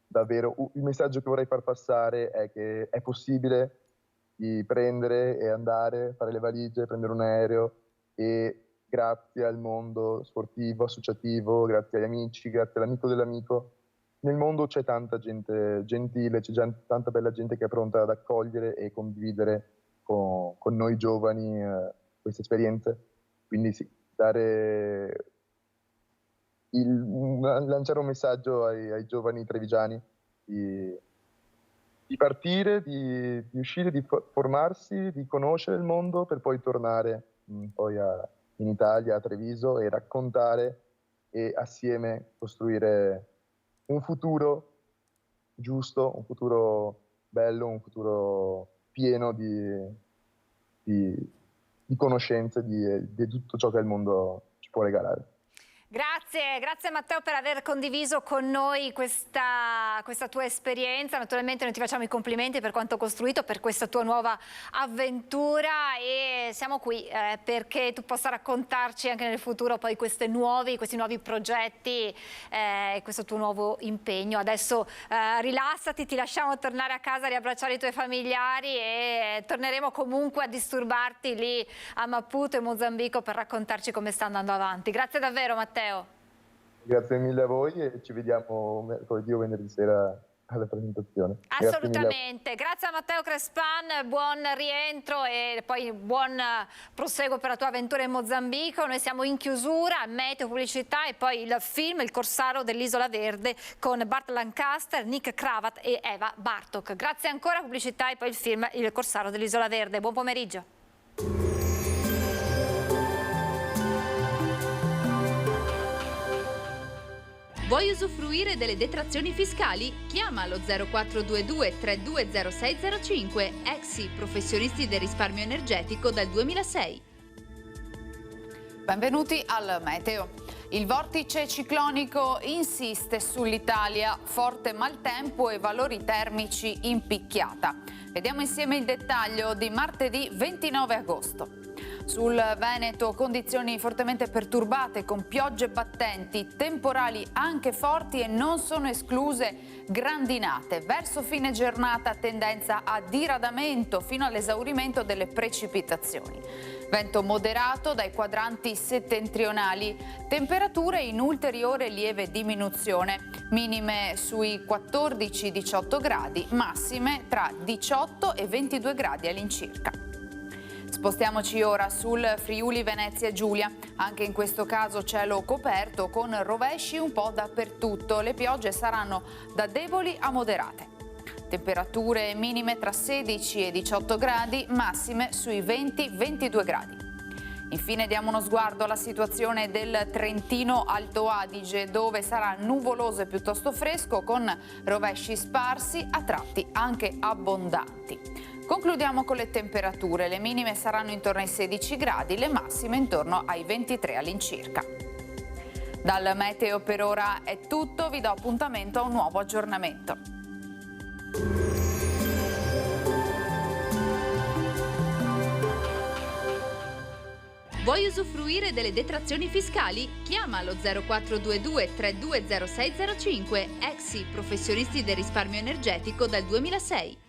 davvero il messaggio che vorrei far passare è che è possibile di prendere e andare, fare le valigie, prendere un aereo e grazie al mondo sportivo, associativo, grazie agli amici, grazie all'amico dell'amico, nel mondo c'è tanta gente gentile, c'è tanta bella gente che è pronta ad accogliere e condividere con noi giovani queste esperienze. Quindi sì, lanciare un messaggio ai giovani trevigiani di partire, di uscire, di formarsi, di conoscere il mondo per poi tornare poi in Italia, a Treviso, e raccontare e assieme costruire un futuro giusto, un futuro bello, un futuro pieno di conoscenze, di tutto ciò che il mondo ci può regalare. Grazie Matteo per aver condiviso con noi questa tua esperienza. Naturalmente noi ti facciamo i complimenti per quanto costruito, per questa tua nuova avventura, e siamo qui perché tu possa raccontarci anche nel futuro poi questi nuovi progetti, questo tuo nuovo impegno. Adesso rilassati, ti lasciamo tornare a casa, riabbracciare i tuoi familiari e torneremo comunque a disturbarti lì a Maputo e Mozambico per raccontarci come sta andando avanti. Grazie davvero Matteo. Grazie mille a voi e ci vediamo mercoledì o venerdì sera alla presentazione. Assolutamente. Grazie a Matteo Crespan, buon rientro e poi buon proseguo per la tua avventura in Mozambico. Noi siamo in chiusura, meteo, pubblicità e poi il film Il Corsaro dell'Isola Verde con Burt Lancaster, Nick Cravat e Eva Bartok. Grazie ancora, pubblicità e poi il film Il Corsaro dell'Isola Verde. Buon pomeriggio. Vuoi usufruire delle detrazioni fiscali? Chiama allo 0422 320605. Exi, professionisti del risparmio energetico dal 2006. Benvenuti al meteo. Il vortice ciclonico insiste sull'Italia, forte maltempo e valori termici in picchiata. Vediamo insieme il dettaglio di martedì 29 agosto. Sul Veneto condizioni fortemente perturbate con piogge battenti, temporali anche forti e non sono escluse grandinate. Verso fine giornata tendenza a diradamento fino all'esaurimento delle precipitazioni. Vento moderato dai quadranti settentrionali, temperature in ulteriore lieve diminuzione, minime sui 14-18 gradi, massime tra 18 e 22 gradi all'incirca. Spostiamoci ora sul Friuli Venezia Giulia, anche in questo caso cielo coperto con rovesci un po' dappertutto, le piogge saranno da deboli a moderate. Temperature minime tra 16 e 18 gradi, massime sui 20-22 gradi. Infine diamo uno sguardo alla situazione del Trentino Alto Adige, dove sarà nuvoloso e piuttosto fresco con rovesci sparsi, a tratti anche abbondanti. Concludiamo con le temperature, le minime saranno intorno ai 16 gradi, le massime intorno ai 23 all'incirca. Dal meteo per ora è tutto, vi do appuntamento a un nuovo aggiornamento. Vuoi usufruire delle detrazioni fiscali? Chiama allo 0422 320605. Exi, professionisti del risparmio energetico dal 2006.